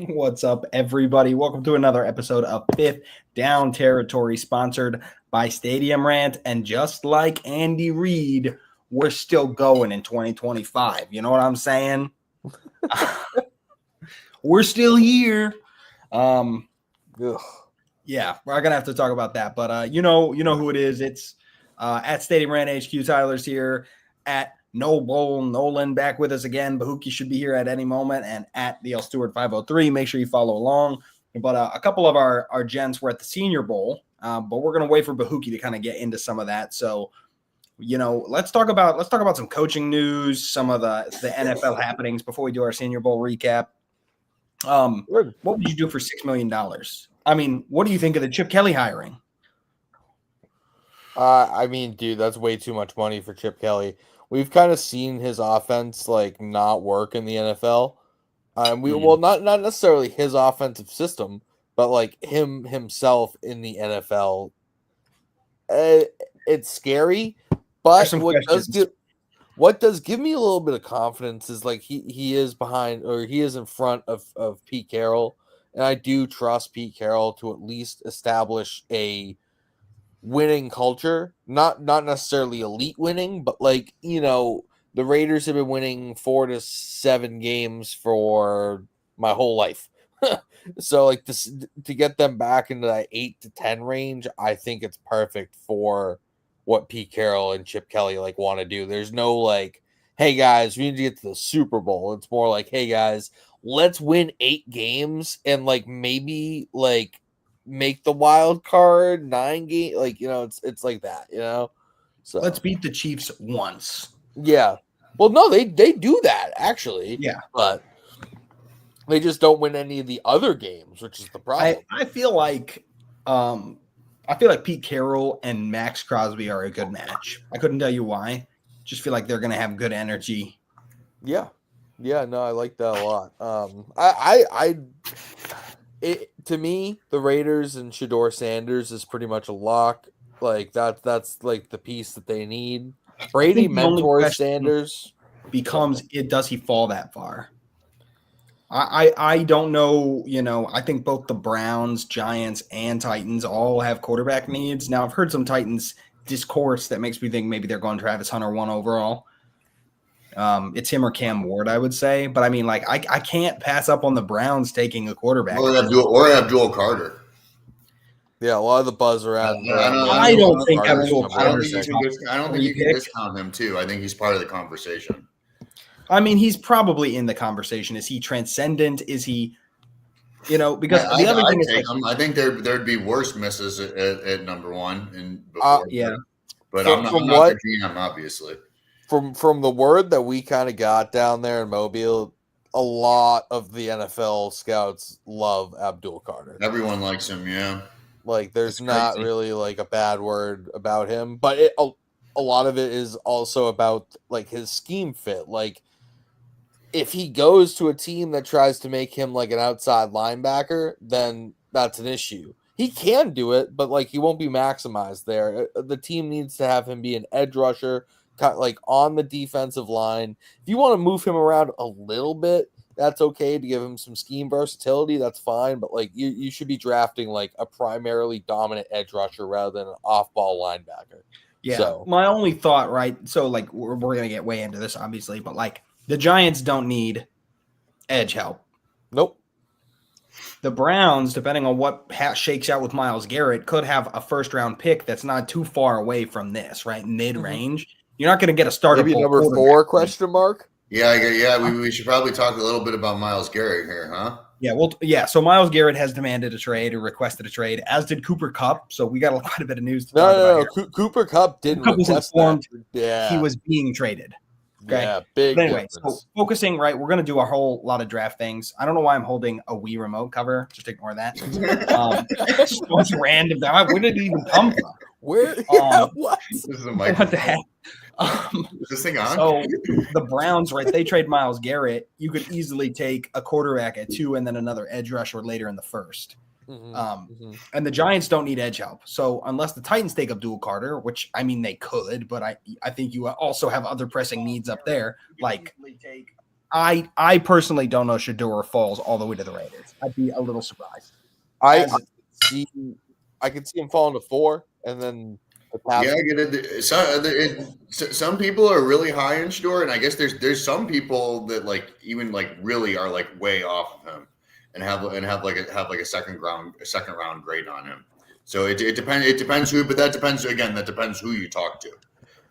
What's up, everybody? Welcome to another episode of Fifth Down Territory, sponsored by Stadium Rant. And just like Andy Reid, we're still going in 2025. You know what I'm saying? We're still here. Yeah, we're gonna have to talk about that. But you know who it is. It's at Stadium Rant HQ. Tyler's here. At Nolan back with us again. Bahuki should be here at any moment. And at the L Stewart 503. Make sure you follow along. But a couple of our gents were at the Senior Bowl. But we're gonna wait for Bahuki to kind of get into some of that. So, let's talk about some coaching news, some of the NFL happenings before we do our Senior Bowl recap. What would you do for $6 million? I mean, what do you think of the Chip Kelly hiring? Dude, that's way too much money for Chip Kelly. We've kind of seen his offense not work in the NFL. Well, not necessarily his offensive system, but himself in the NFL. It's scary, but what does give me a little bit of confidence is he is behind, or he is in front of Pete Carroll, and I do trust Pete Carroll to at least establish a winning culture, not necessarily elite winning, but the Raiders have been winning 4 to 7 games for my whole life. So to get them back into that 8 to 10 range, I think it's perfect for what Pete Carroll and Chip Kelly want to do. There's no hey guys, we need to get to the Super Bowl. It's more hey guys, let's win 8 games and maybe make the wild card 9 game, it's like that, so let's beat the Chiefs once. Yeah, well, no, they do that actually. Yeah, but they just don't win any of the other games, which is the problem. I feel like Pete Carroll and Max Crosby are a good match. I couldn't tell you why. Just feel like they're gonna have good energy. Yeah, no, I like that a lot. To me, the Raiders and Shedeur Sanders is pretty much a lock. That's the piece that they need. Brady mentors Sanders. Does he fall that far? I don't know. I think both the Browns, Giants, and Titans all have quarterback needs. Now, I've heard some Titans discourse that makes me think maybe they're going Travis Hunter 1 overall. It's him or Cam Ward, I would say. But I mean, I can't pass up on the Browns taking a quarterback. Or Abdul Carter. Yeah, a lot of the buzz around. I don't think Abdul Carter. I don't think you can discount him too. I think he's part of the conversation. I mean, he's probably in the conversation. Is he transcendent? Is he, because the other thing is, I think there'd be worse misses at number 1 but I'm not the GM, obviously. From the word that we kind of got down there in Mobile, a lot of the NFL scouts love Abdul Carter. Everyone likes him, yeah. There's not really a bad word about him, but a lot of it is also about his scheme fit. If he goes to a team that tries to make him an outside linebacker, then that's an issue. He can do it, but he won't be maximized there. The team needs to have him be an edge rusher, on the defensive line. If you want to move him around a little bit, that's okay to give him some scheme versatility. That's fine, but you should be drafting a primarily dominant edge rusher rather than an off-ball linebacker. Yeah. So my only thought, right? So we're gonna get way into this, obviously, but the Giants don't need edge help. Nope. The Browns, depending on what shakes out with Myles Garrett, could have a first-round pick that's not too far away from this, right? Mid-range. Mm-hmm. You're not going to get a starter. Maybe number 4 question mark? Yeah. We should probably talk a little bit about Myles Garrett here, huh? Yeah, so Myles Garrett has demanded a trade or requested a trade, as did Cooper Kupp. So we got quite a bit of news to talk about. No. Cooper Kupp didn't request that. He was being traded. Okay. Yeah, big. But anyway, so focusing, right, we're going to do a whole lot of draft things. I don't know why I'm holding a Wii remote cover. Just ignore that. Just was random. Where did it even come from? Where? What? This is a microphone. What the heck? Is this thing on? So the Browns, right, they trade Myles Garrett. You could easily take a quarterback at 2 and then another edge rusher later in the first. And the Giants don't need edge help. So unless the Titans take Abdul Carter, which I mean they could, but I think you also have other pressing needs up there. I personally don't know Shador falls all the way to the Raiders. I'd be a little surprised. I could see him falling to 4, and then I get it. Some people are really high in Shador, and I guess there's some people that like even like really are like way off of him, and have a second round grade on him. So it depends who, but that depends who you talk to,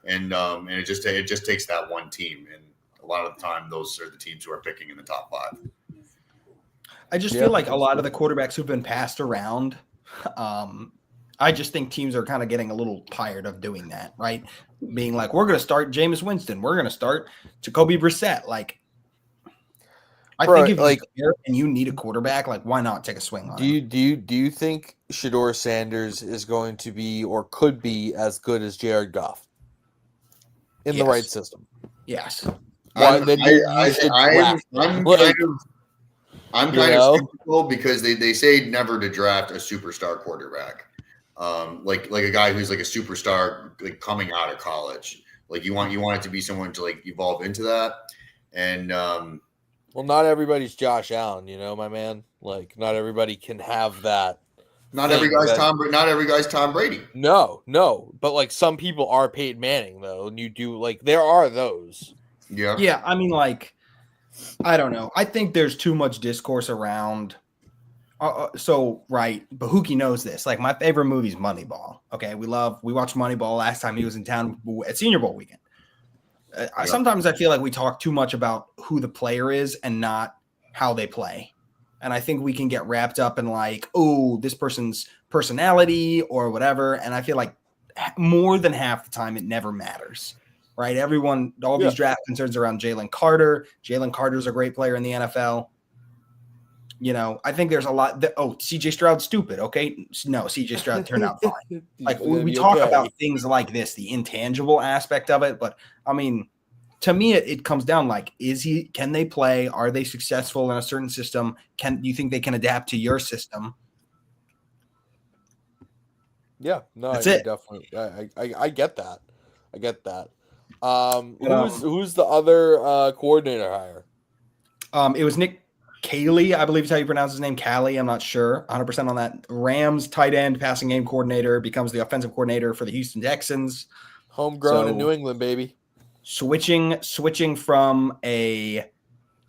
and it just takes that one team, and a lot of the time those are the teams who are picking in the top 5. I just feel like a lot of the quarterbacks who've been passed around, I just think teams are kind of getting a little tired of doing that, right? Being like, we're going to start Jameis Winston, we're going to start Jacoby Brissett. Like, I think if you're there and you need a quarterback, like, why not take a swing on him? Do you think Shador Sanders is going to be or could be as good as Jared Goff in the right system? Yes. I'm kind of skeptical because they say never to draft a superstar quarterback, like a guy who's like a superstar like coming out of college. Like you want it to be someone to like evolve into that, and well, not everybody's Josh Allen, my man. Like not everybody can have that. Not every guy's Tom Brady. No, but like some people are Peyton Manning though, and you do like there are those. Yeah. I mean, like, I don't know. I think there's too much discourse around. Right, Bahuki knows this. Like, my favorite movie is Moneyball. Okay, we watched Moneyball last time he was in town at Senior Bowl weekend. Sometimes I feel like we talk too much about who the player is and not how they play. And I think we can get wrapped up in like, oh, this person's personality or whatever. And I feel like more than half the time it never matters. Right? All these draft concerns around Jalen Carter. Jalen Carter's a great player in the NFL. I think there's a lot that, CJ Stroud's stupid. Okay. No, CJ Stroud turned out fine. Like we talk about things like this, the intangible aspect of it. But I mean, to me, it comes down like, can they play? Are they successful in a certain system? Do you think they can adapt to your system? Yeah, no, that's it. Definitely. I get that. Who's the other coordinator hire? It was Nick Caley, I believe is how you pronounce his name. Callie, I'm not sure 100% on that. Rams tight end passing game coordinator becomes the offensive coordinator for the Houston Texans. Homegrown in New England, baby. Switching from a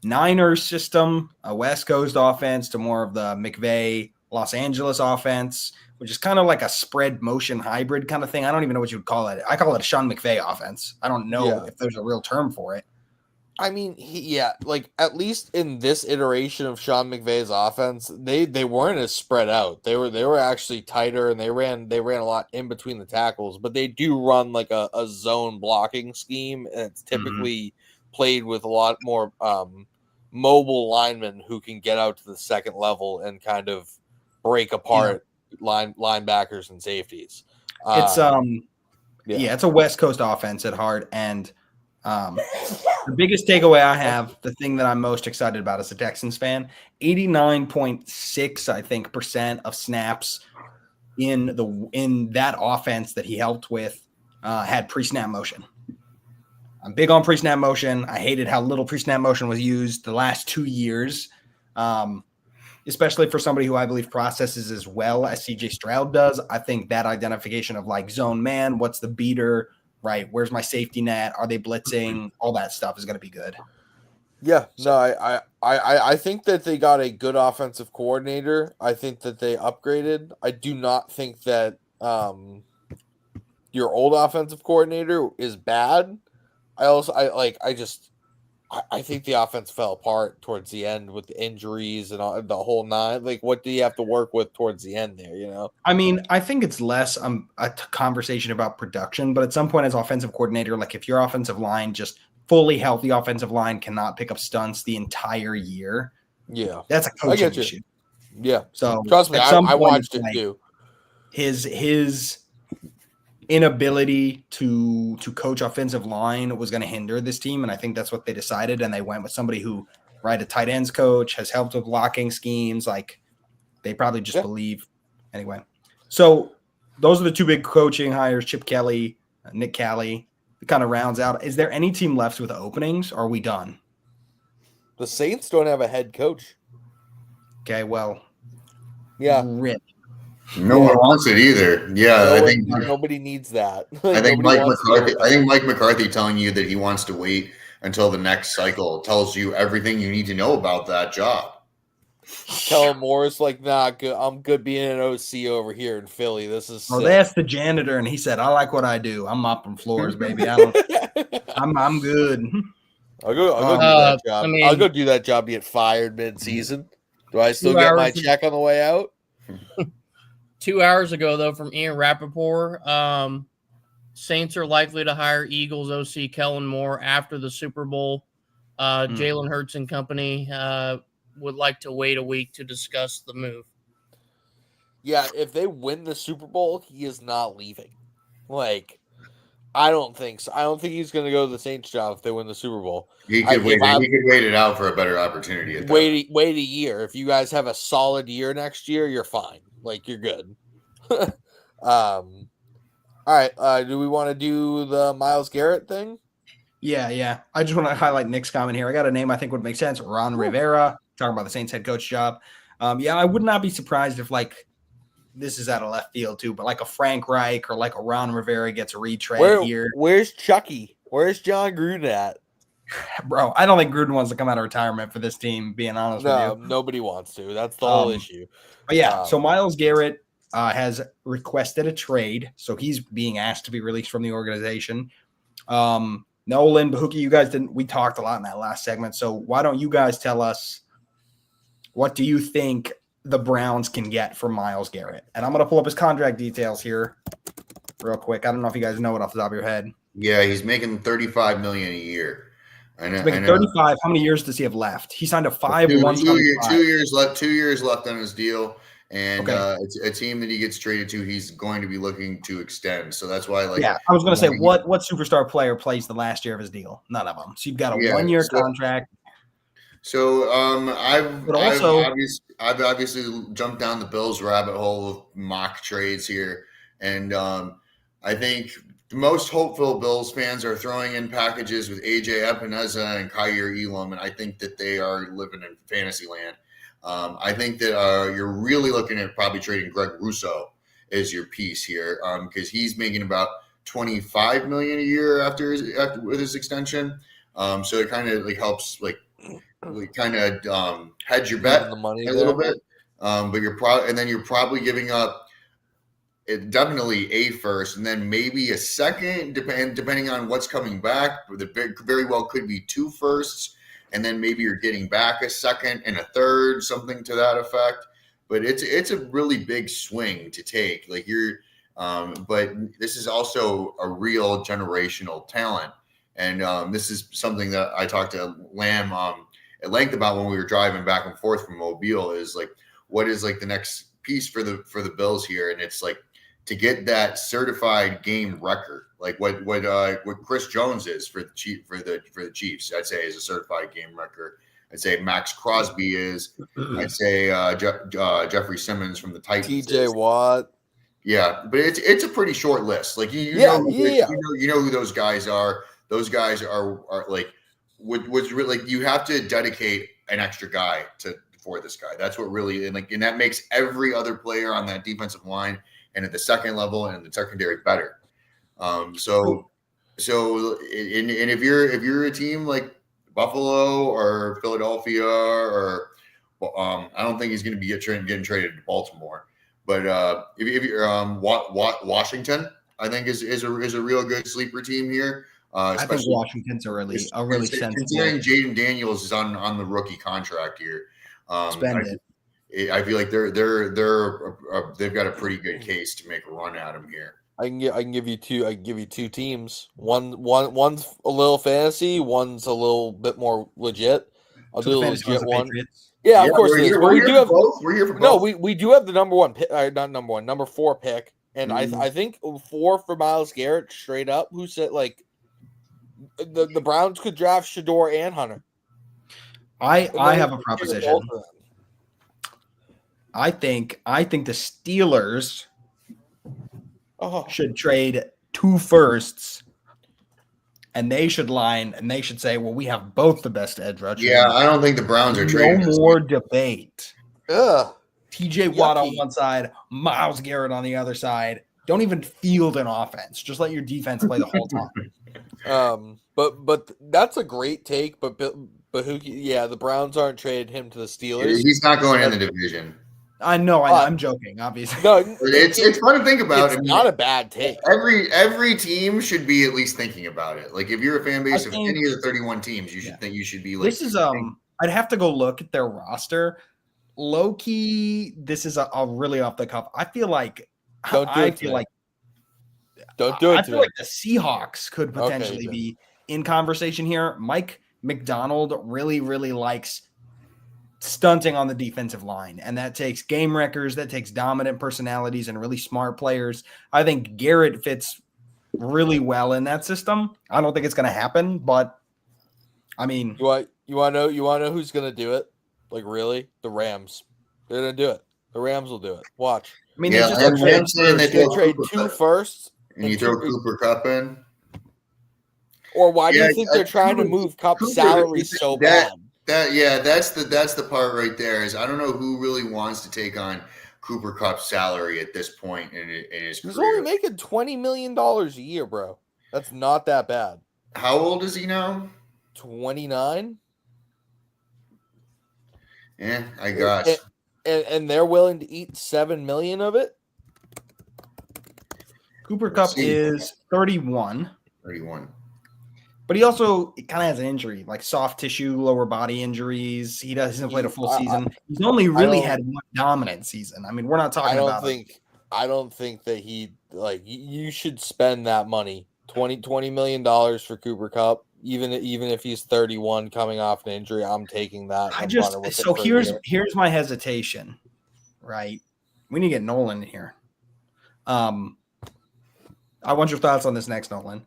Niners system, a West Coast offense, to more of the McVay Los Angeles offense, which is kind of like a spread motion hybrid kind of thing. I don't even know what you would call it. I call it a Sean McVay offense. I don't know if there's a real term for it. I mean, like at least in this iteration of Sean McVay's offense, they weren't as spread out. They were actually tighter, and they ran a lot in between the tackles. But they do run like a zone blocking scheme, and it's typically played with a lot more mobile linemen who can get out to the second level and kind of break apart linebackers and safeties. It's it's a West Coast offense at heart, and the biggest takeaway I have, the thing that I'm most excited about as a Texans fan, 89.6 I think % of snaps in that offense that he helped with had pre-snap motion. I'm big on pre-snap motion. I hated how little pre-snap motion was used the last 2 years. Especially for somebody who I believe processes as well as CJ Stroud does. I think that identification of like zone man, what's the beater, right? Where's my safety net? Are they blitzing? All that stuff is going to be good. Yeah, no, I think that they got a good offensive coordinator. I think that they upgraded. I do not think that your old offensive coordinator is bad. I think the offense fell apart towards the end with the injuries and all, the whole nine. Like, what do you have to work with towards the end there, I mean, I think it's less a conversation about production, but at some point as offensive coordinator, like if your offensive line, just fully healthy offensive line, cannot pick up stunts the entire year, that's a coaching issue. Yeah. So trust me, I watched it too. His inability to coach offensive line was going to hinder this team, and I think that's what they decided, and they went with somebody who, right, a tight ends coach, has helped with blocking schemes. Like, they probably just believe anyway. So those are the two big coaching hires: Chip Kelly, Nick Caley. It kind of rounds out. Is there any team left with openings, or are we done? The Saints don't have a head coach. Okay, well, yeah, rip. No one wants it either. Yeah, I think nobody needs that. I think Mike McCarthy. I think Mike McCarthy telling you that he wants to wait until the next cycle tells you everything you need to know about that job. Kellen Moore's like, nah, good. I'm good being an OC over here in Philly. This is. Oh, they asked the janitor, and he said, "I like what I do. I'm mopping floors, baby. I'm good." I'll go do that job. I'll go do that job. Get fired mid-season. Do I still get my check on the way out? 2 hours ago, though, from Ian Rappaport, Saints are likely to hire Eagles OC Kellen Moore after the Super Bowl. Jalen Hurts and company would like to wait a week to discuss the move. Yeah, if they win the Super Bowl, he is not leaving. Like, I don't think so. I don't think he's going to go to the Saints job if they win the Super Bowl. He could wait it out for a better opportunity. Wait a year. If you guys have a solid year next year, you're fine. Like, you're good. All right. Do we want to do the Myles Garrett thing? Yeah. I just want to highlight Nick's comment here. I got a name I think would make sense. Ron Rivera, talking about the Saints head coach job. I would not be surprised if, like, this is out of left field too, but like a Frank Reich or like a Ron Rivera gets a retread here. Where's Chucky? Where's John Gruden at? Bro, I don't think Gruden wants to come out of retirement for this team, being honest with you. Nobody wants to. That's the whole issue. But yeah, so Myles Garrett has requested a trade, so he's being asked to be released from the organization. Nolan, Bahuki, we talked a lot in that last segment, so why don't you guys tell us what do you think the Browns can get for Myles Garrett? And I'm going to pull up his contract details here real quick. I don't know if you guys know it off the top of your head. Yeah, he's making $35 million a year. He's making 35. How many years does he have left? He signed a 5-1. 2 years left. 2 years left on his deal, and it's a team that he gets traded to. He's going to be looking to extend. So that's why, I was going to say, what superstar player plays the last year of his deal? None of them. So you've got a 1-year contract. So I've obviously jumped down the Bills rabbit hole of mock trades here, and I think the most hopeful Bills fans are throwing in packages with AJ Epineza and Kyer Elam, and I think that they are living in fantasy land. I think that you're really looking at probably trading Greg Rousseau as your piece here, because he's making about $25 million a year after with his extension. So it kind of helps kind of hedge your bet the money a little bit, but you're probably giving up definitely a first and then maybe a second, depending on what's coming back. The very well could be 2 firsts, and then maybe you're getting back a second and a third, something to that effect. But it's a really big swing to take. But this is also a real generational talent, and this is something that I talked to Lamb at length about when we were driving back and forth from Mobile. Is what is the next piece for the Bills here, and it's to get that certified game record, what Chris Jones is for the Chiefs. I'd say is a certified game record. I'd say Max Crosby is. I'd say Jeffrey Simmons from the Titans. TJ Watt. Yeah, but it's a pretty short list. You know who those guys are. Those guys are what's really you have to dedicate an extra guy for this guy. That's what really and that makes every other player on that defensive line and at the second level and the secondary better. So if you're a team like Buffalo or Philadelphia or I don't think he's going to be getting traded to Baltimore, but if you're Washington, I think is a real good sleeper team here. I think Washington's a really sensible. Considering Jaden Daniels is on the rookie contract here, spend it. I feel like they've got a pretty good case to make a run at him here. I can give you two teams. One's a little fantasy. One's a little bit more legit. I'll do the legit one. Yeah, of course. We're here for both. No, we do have the number 1 pick. Not number 1, number 4 pick, and I think 4 for Myles Garrett straight up. Who said the Browns could draft Shador and Hunter? I have a proposition. I think the Steelers should trade 2 firsts and they should say, well, we have both the best edge rushers. Yeah, I don't think the Browns are trading. No more debate. Ugh. TJ Watt on one side, Myles Garrett on the other side. Don't even field an offense. Just let your defense play the whole time. But that's a great take. But the Browns aren't traded him to the Steelers. He's not going in the division. I know. I'm joking, obviously. No, it's fun to think about. It's not a bad take. Every team should be at least thinking about it. Like if you're a fan base of any of the 31 teams, you should be like. This is I'd have to go look at their roster. Low key, this is a really off the cuff. I feel like don't do it. I feel like the Seahawks could potentially be in conversation here. Mike McDonald really, really likes stunting on the defensive line, and that takes game wreckers, that takes dominant personalities and really smart players. I think Garrett fits really well in that system. I don't think it's going to happen, but I mean, you want to know who's going to do it? Like really, the Rams. They're going to do it. The Rams will do it. Watch. I mean, they trade 2 firsts, and you throw Cooper Kupp in. Or why do you think they're trying to move Kupp's salary so bad? That's the part right there. Is I don't know who really wants to take on Cooper Kupp's salary at this point in his career. He's only making $20 million a year, bro. That's not that bad. How old is he now? 29. Yeah, I guess. And they're willing to eat $7 million of it. Cooper Kupp is 31. 31. But he also kind of has an injury, like soft tissue, lower body injuries. He hasn't played a full season. He's only really had one dominant season. I mean, we're not talking about. I don't think that you should spend that money, $20 million for Cooper Kupp, even if he's 31 coming off an injury. I'm taking that. Here's my hesitation, right? We need to get Nolan in here. I want your thoughts on this next, Nolan.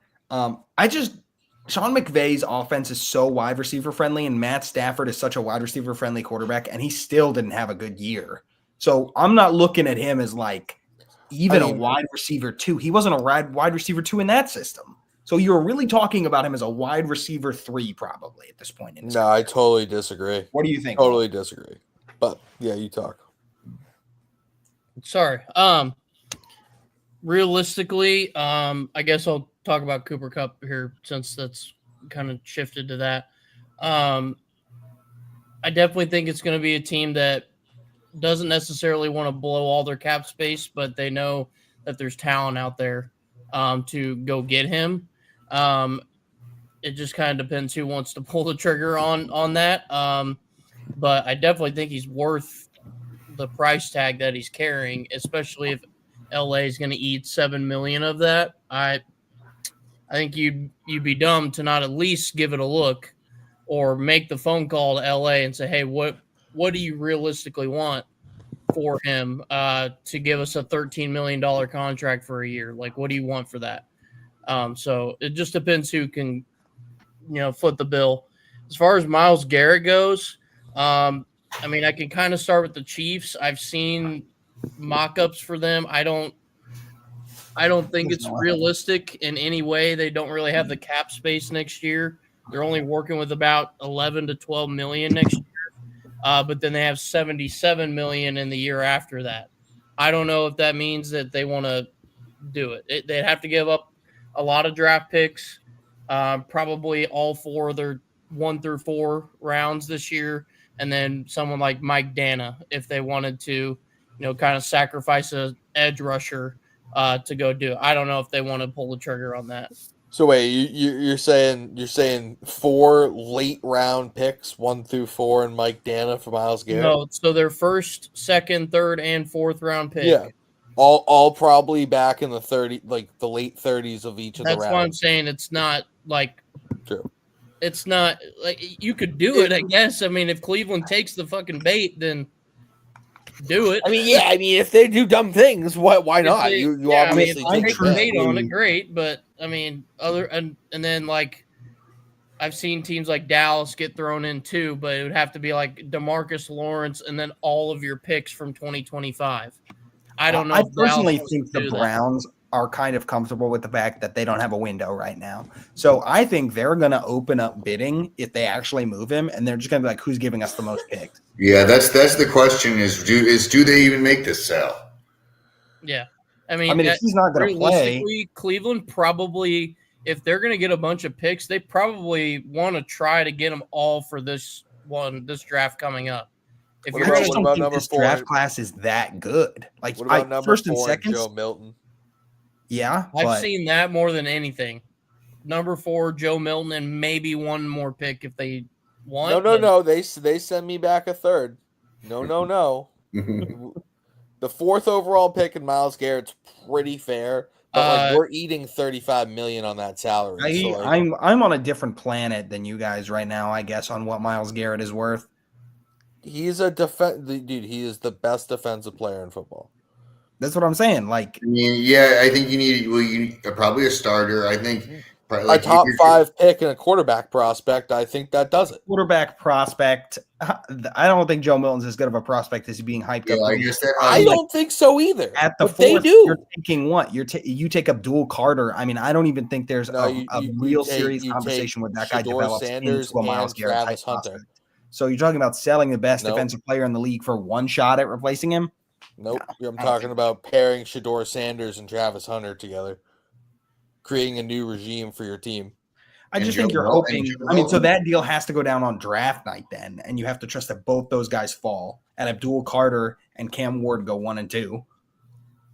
Sean McVay's offense is so wide receiver friendly, and Matt Stafford is such a wide receiver friendly quarterback, and he still didn't have a good year. So I'm not looking at him as like even a wide receiver 2. He wasn't a wide receiver 2 in that system. So you're really talking about him as a wide receiver 3 probably at this point. No, I totally disagree. What do you think? Totally disagree. But yeah, you talk. Sorry. Realistically, I guess I'll talk about Cooper Kupp here since that's kind of shifted to that. I definitely think it's going to be a team that doesn't necessarily want to blow all their cap space, but they know that there's talent out there to go get him. It just kind of depends who wants to pull the trigger on that. But I definitely think he's worth the price tag that he's carrying, especially if LA is going to eat $7 million of that. I think you'd be dumb to not at least give it a look or make the phone call to LA and say, hey, what do you realistically want for him to give us a $13 million contract for a year? Like, what do you want for that? So it just depends who can, foot the bill. As far as Myles Garrett goes, I can kind of start with the Chiefs. I've seen mock-ups for them. I don't think it's realistic in any way. They don't really have the cap space next year. They're only working with about 11 to 12 million next year. But then they have 77 million in the year after that. I don't know if that means that they want to do it. They'd have to give up a lot of draft picks, probably all 4 of their 1 through 4 rounds this year, and then someone like Mike Dana if they wanted to, kind of sacrifice an edge rusher to go do it. I don't know if they want to pull the trigger on that. So wait, you're saying 4 late round picks, 1 through 4, and Mike Dana for Myles Garrett? No, so their first, second, third, and 4th round pick. Yeah, all probably back in the 30, like the late 30s of each of the rounds. That's why I'm saying it's not like. True. It's not like you could do it, I guess. If Cleveland takes the fucking bait, then do it. If they do dumb things, why not? They, you yeah, obviously if take the bait on it, great. But and then like I've seen teams like Dallas get thrown in too, but it would have to be like DeMarcus Lawrence and then all of your picks from 2025. I don't know. I personally think the Browns are kind of comfortable with the fact that they don't have a window right now. So I think they're going to open up bidding if they actually move him, and they're just going to be like, who's giving us the most picks? Yeah, that's the question is do they even make this sale? Yeah. I mean, if he's not going to play, Cleveland probably, if they're going to get a bunch of picks, they probably want to try to get them all for this draft coming up. If I just don't think this draft class is that good. Like, what about number first 4, and second, Joe Milton? Yeah, I've seen that more than anything. Number 4, Joe Milton, and maybe one more pick if they want. No. They send me back a third. No. The 4th overall pick in Myles Garrett's pretty fair, but we're eating $35 million on that salary. I'm on a different planet than you guys right now, I guess, on what Myles Garrett is worth. He's dude. He is the best defensive player in football. That's what I'm saying. Like, I mean, yeah, I think you need probably a starter. I think a top 5 pick and a quarterback prospect. I think that does it. Quarterback prospect. I don't think Joe Milton's as good of a prospect as being hyped up. I don't think so either. At the 4th, they do. You're taking what? You take Abdul Carter. I mean, I don't even think there's a real serious conversation where that guy develops into a Myles Garrett type prospect. So you're talking about selling the best defensive player in the league for one shot at replacing him? Nope. No, I'm talking about pairing Shedeur Sanders and Travis Hunter together, creating a new regime for your team. I just think you're hoping. I mean, so that deal has to go down on draft night then, and you have to trust that both those guys fall, and Abdul Carter and Cam Ward go 1 and 2.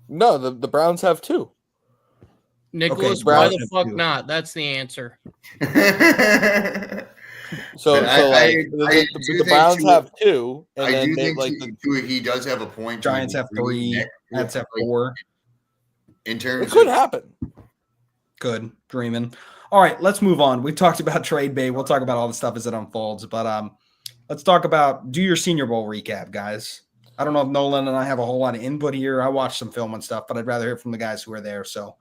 No, the Browns have 2. Nicholas, why the fuck not? That's the answer. So the Browns have 2, and I then do think he does have a point. Giants have 3. Nets have 4. In terms, it could happen. Good dreaming. All right, let's move on. We've talked about trade bait. We'll talk about all the stuff as it unfolds, but let's talk about do your Senior Bowl recap, guys. I don't know if Nolan and I have a whole lot of input here. I watched some film and stuff, but I'd rather hear from the guys who are there. So,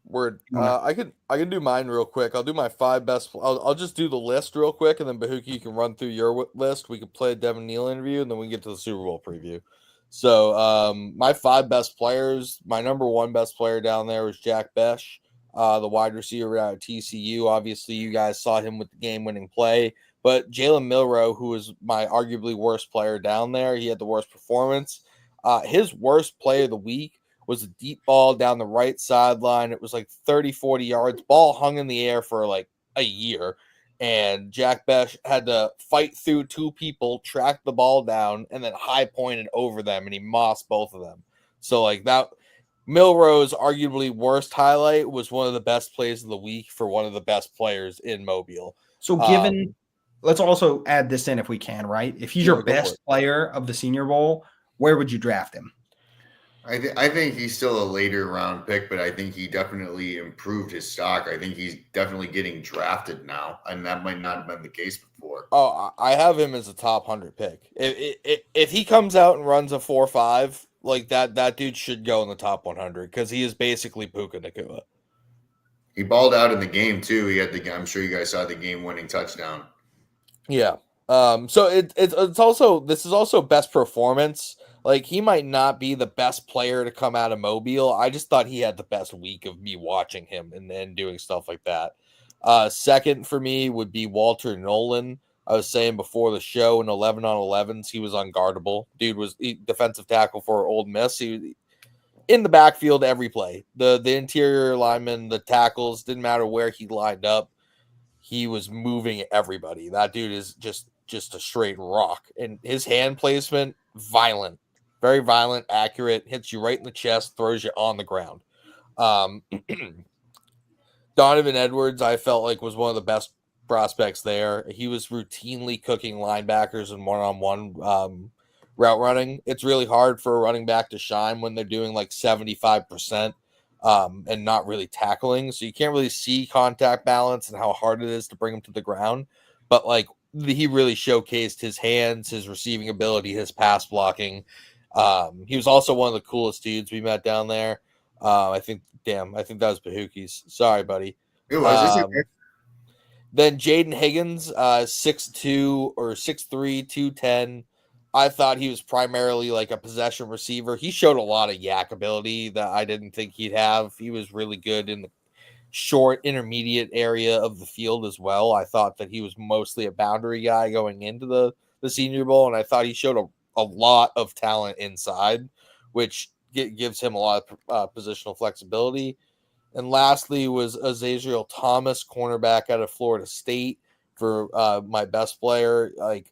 word. I can do mine real quick. I'll do my 5 best. I'll just do the list real quick, and then Bahuki, you can run through your list. We can play a Devin Neal interview, and then we can get to the Super Bowl preview. So, my 5 best players. My number 1 best player down there was Jack Besh, the wide receiver out of TCU. Obviously, you guys saw him with the game-winning play. But Jalen Milroe, who was my arguably worst player down there, he had the worst performance. His worst play of the week was a deep ball down the right sideline. It was like 30, 40 yards. Ball hung in the air for like a year. And Jack Besh had to fight through 2 people, track the ball down, and then high pointed over them, and he mossed both of them. So like that, Milroe's arguably worst highlight was one of the best plays of the week for one of the best players in Mobile. So given, let's also add this in if we can, right? If he's your best player of the Senior Bowl, where would you draft him? I think he's still a later round pick, but I think he definitely improved his stock. I think he's definitely getting drafted now, and that might not have been the case before. Oh, I have him as a top 100 pick. If he comes out and runs a 4.5 like that dude should go in the top 100 because he is basically Puka Nacua. He balled out in the game too. He had I'm sure you guys saw the game-winning touchdown. Yeah. So it's also, this is also best performance. Like, he might not be the best player to come out of Mobile. I just thought he had the best week of me watching him and doing stuff like that. Second for me would be Walter Nolan. I was saying before the show, in 11 on 11s, he was unguardable. Dude was defensive tackle for Ole Miss. He was in the backfield every play. The interior linemen, the tackles, didn't matter where he lined up. He was moving everybody. That dude is just a straight rock. And his hand placement, violent. Very violent, accurate, hits you right in the chest, throws you on the ground. Donovan Edwards, I felt like, was one of the best prospects there. He was routinely cooking linebackers in one-on-one route running. It's really hard for a running back to shine when they're doing like 75% and not really tackling. So you can't really see contact balance and how hard it is to bring him to the ground. But like, he really showcased his hands, his receiving ability, his pass blocking. He was also one of the coolest dudes we met down there. I think that was Bahuki's. Sorry, buddy. It was. Then Jaden Higgins, 6'2" or 6'3", 210. I thought he was primarily like a possession receiver. He showed a lot of yak ability that I didn't think he'd have. He was really good in the short, intermediate area of the field as well. I thought that he was mostly a boundary guy going into the Senior Bowl, and I thought he showed a lot of talent inside, which gives him a lot of positional flexibility. And lastly was Azazriel Thomas, cornerback out of Florida State, for my best player. Like,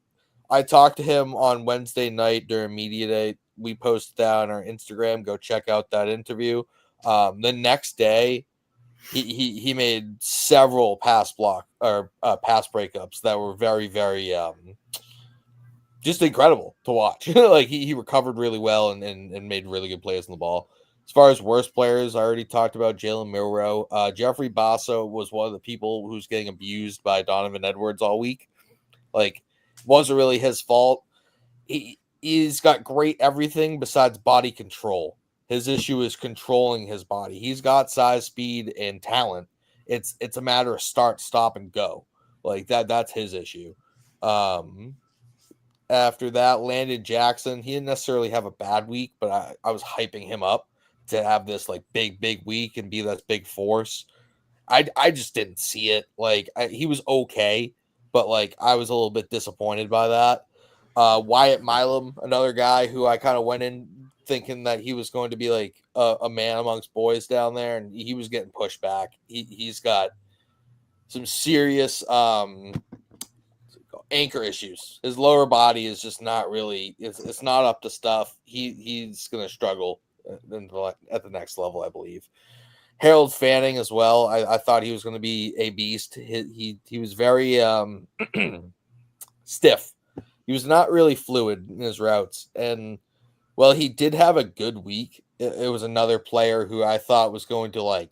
I talked to him on Wednesday night during media day. We posted that on our Instagram. Go check out that interview. The next day, he made several pass breakups that were very, very just incredible to watch. Like, he recovered really well and made really good plays on the ball. As far as worst players, I already talked about Jalen Milroe. Jeffrey Basso was one of the people who's getting abused by Donovan Edwards all week. Like, wasn't really his fault. He's got great everything besides body control. His issue is controlling his body. He's got size, speed, and talent. It's a matter of start, stop, and go. Like that's his issue. After that, Landon Jackson. He didn't necessarily have a bad week, but I was hyping him up to have this like big week and be that big force. I just didn't see it. Like, he was okay, but like I was a little bit disappointed by that. Wyatt Milam, another guy who I kind of went in thinking that he was going to be like a man amongst boys down there, and he was getting pushed back. He's got some serious anchor issues. His lower body is just not really. It's not up to stuff. He's going to struggle at the next level, I believe. Harold Fanning as well. I thought he was going to be a beast. He was very stiff. He was not really fluid in his routes. And, well, he did have a good week. It was another player who I thought was going to, like,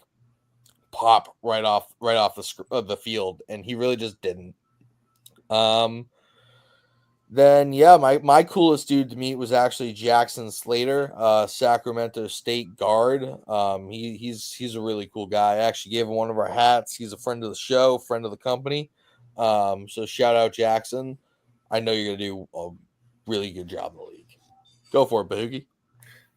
pop right off the field, and he really just didn't. Then, yeah, my coolest dude to meet was actually Jackson Slater, Sacramento State guard. He's a really cool guy. I actually gave him one of our hats. He's a friend of the show, friend of the company. So shout out Jackson. I know you're going to do a really good job in the league. Go for it, Boogie.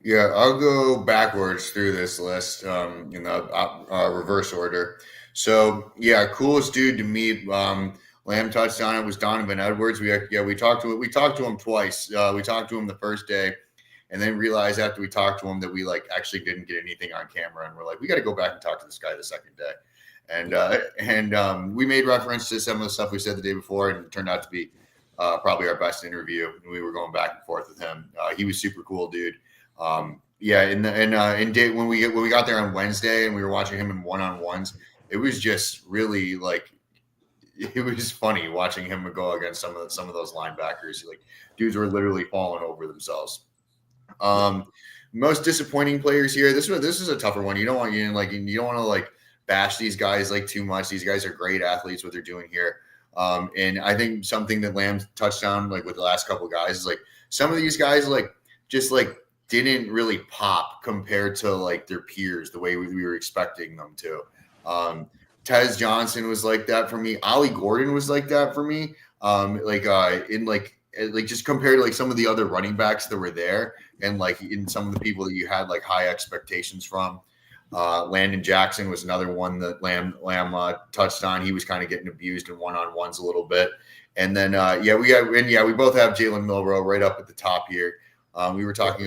Yeah, I'll go backwards through this list in the reverse order. So, yeah, coolest dude to meet. Lamb touched on it, was Donovan Edwards. We talked to him twice. We talked to him the first day, and then realized after we talked to him that we like actually didn't get anything on camera, and we're like, we got to go back and talk to this guy the second day. And we made reference to some of the stuff we said the day before, and it turned out to be probably our best interview. And we were going back and forth with him. He was super cool, dude. When we got there on Wednesday and we were watching him in one-on-ones, it was just really like, it was funny watching him go against some of those linebackers. Like, dudes were literally falling over themselves. Most disappointing players here. This is a tougher one. You don't want to like bash these guys like too much. These guys are great athletes. What they're doing here. And I think something that Lamb touched on, like with the last couple of guys, is like some of these guys like just like didn't really pop compared to like their peers the way we were expecting them to. Tez Johnson was like that for me. Ollie Gordon was like that for me. Just compared to like some of the other running backs that were there, and like in some of the people that you had like high expectations from. Landon Jackson was another one that Lamb touched on. He was kind of getting abused in one-on-ones a little bit. And then we both have Jalen Milroe right up at the top here. We were talking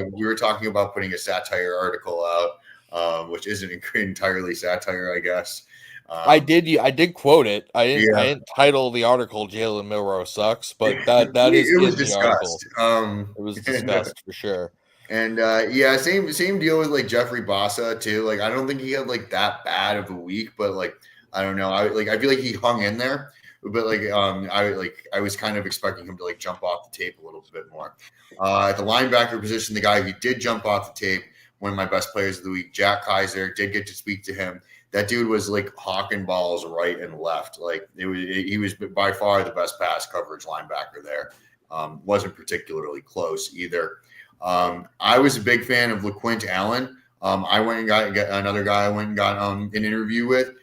about putting a satire article out, which isn't entirely satire, I guess. I did quote it. I didn't title the article "Jalen Milroe sucks," but that is it was in discussed. the article. It was discussed for sure. And same deal with like Jeffrey Bassa too. Like, I don't think he had like that bad of a week, but like I don't know. I feel like he hung in there, but I was kind of expecting him to like jump off the tape a little bit more. At the linebacker position, the guy who did jump off the tape, one of my best players of the week, Jack Kaiser, did get to speak to him. That dude was like hawking balls right and left. Like he was by far the best pass coverage linebacker there. Wasn't particularly close either. I was a big fan of LaQuint Allen. I went and got another guy I went and got an interview with.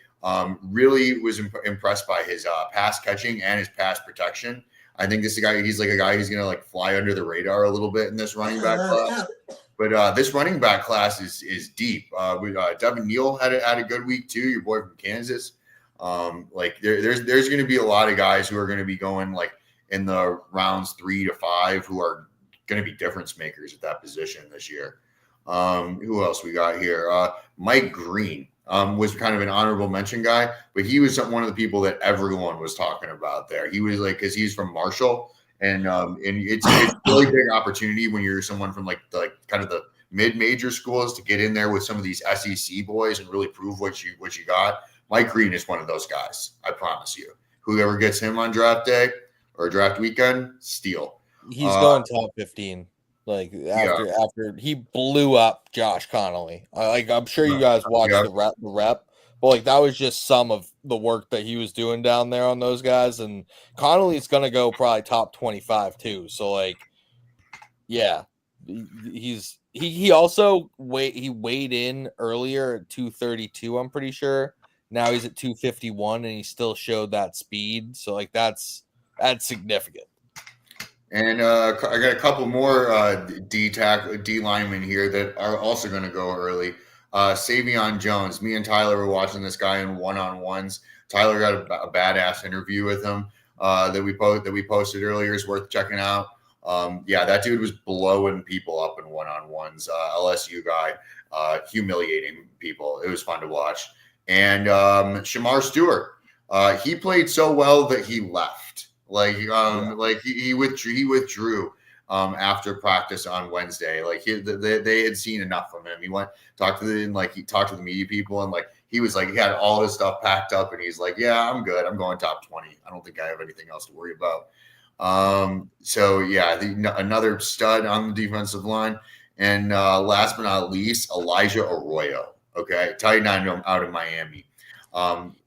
Really was impressed by his pass catching and his pass protection. I think this guy, he's like a guy who's going to like fly under the radar a little bit in this running back class. But this running back class is deep. Devin Neal had a good week too. Your boy from Kansas. Like there's going to be a lot of guys who are going to be going like in the rounds 3 to 5 who are going to be difference makers at that position this year. Who else we got here? Mike Green was kind of an honorable mention guy, but he was one of the people that everyone was talking about there. He was like, because he's from Marshall, and it's a really big opportunity when you're someone from like kind of the mid-major schools to get in there with some of these SEC boys and really prove what you got. Mike Green is one of those guys. I promise you. Whoever gets him on draft day or draft weekend, steal. He's going top 15. Like after he blew up Josh Connolly. I'm sure you guys watched the rep, but like that was just some of the work that he was doing down there on those guys. And Connolly's gonna go probably top 25 too. So like, yeah, he also weighed in earlier at 232. I'm pretty sure. Now he's at 251, and he still showed that speed. So like that's significant. And I got a couple more D linemen here that are also going to go early. Savion Jones. Me and Tyler were watching this guy in one-on-ones. Tyler got a badass interview with him that we posted earlier. Is worth checking out. That dude was blowing people up in one-on-ones. LSU guy, humiliating people. It was fun to watch. And Shamar Stewart. He played so well that he left. He withdrew after practice on Wednesday. Like they had seen enough from him. He talked to the media people, and like he was like he had all his stuff packed up, and he's like, yeah, I'm good. I'm going top 20. I don't think I have anything else to worry about. Another stud on the defensive line, and last but not least, Elijah Arroyo. Okay, tight end out of Miami.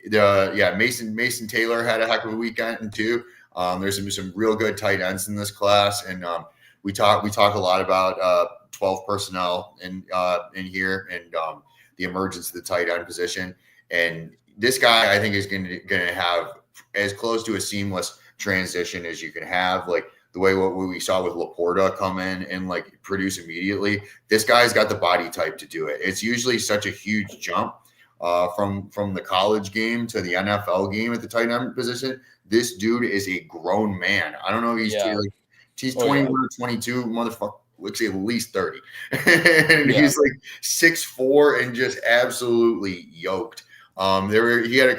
Mason Taylor had a heck of a weekend too. There's some real good tight ends in this class, and we talk a lot about 12 personnel in here and the emergence of the tight end position. And this guy, I think, is going to have as close to a seamless transition as you can have. Like the way what we saw with Laporta come in and like produce immediately. This guy's got the body type to do it. It's usually such a huge jump from the college game to the NFL game at the tight end position. This dude is a grown man. I don't know if he's 21 or 22. Motherfucker looks at least 30. And he's like 6'4" and just absolutely yoked. He had a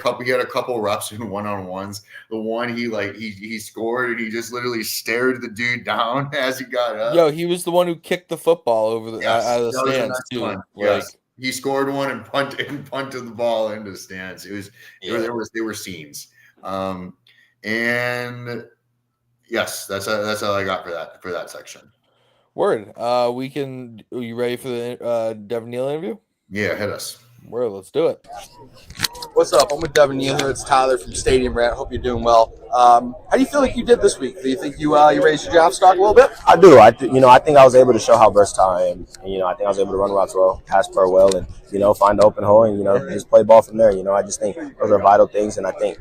couple reps in one-on-ones. The one he scored and he just literally stared the dude down as he got up. Yo, he was the one who kicked the football over out of the stands too. Yes. He scored one and punted the ball into the stands. There were scenes. And yes, that's all I got for that section. Word. Are you ready for the Devin Neal interview? Yeah, hit us. Word, let's do it. What's up? I'm with Devin Neal here. It's Tyler from Stadium Rant. Hope you're doing well. How do you feel like you did this week? Do you think you raised your draft stock a little bit? I do. I think I was able to show how versatile I am. And, I think I was able to run routes well, pass per well, and, find the open hole and, just play ball from there. I just think those are vital things. And I think,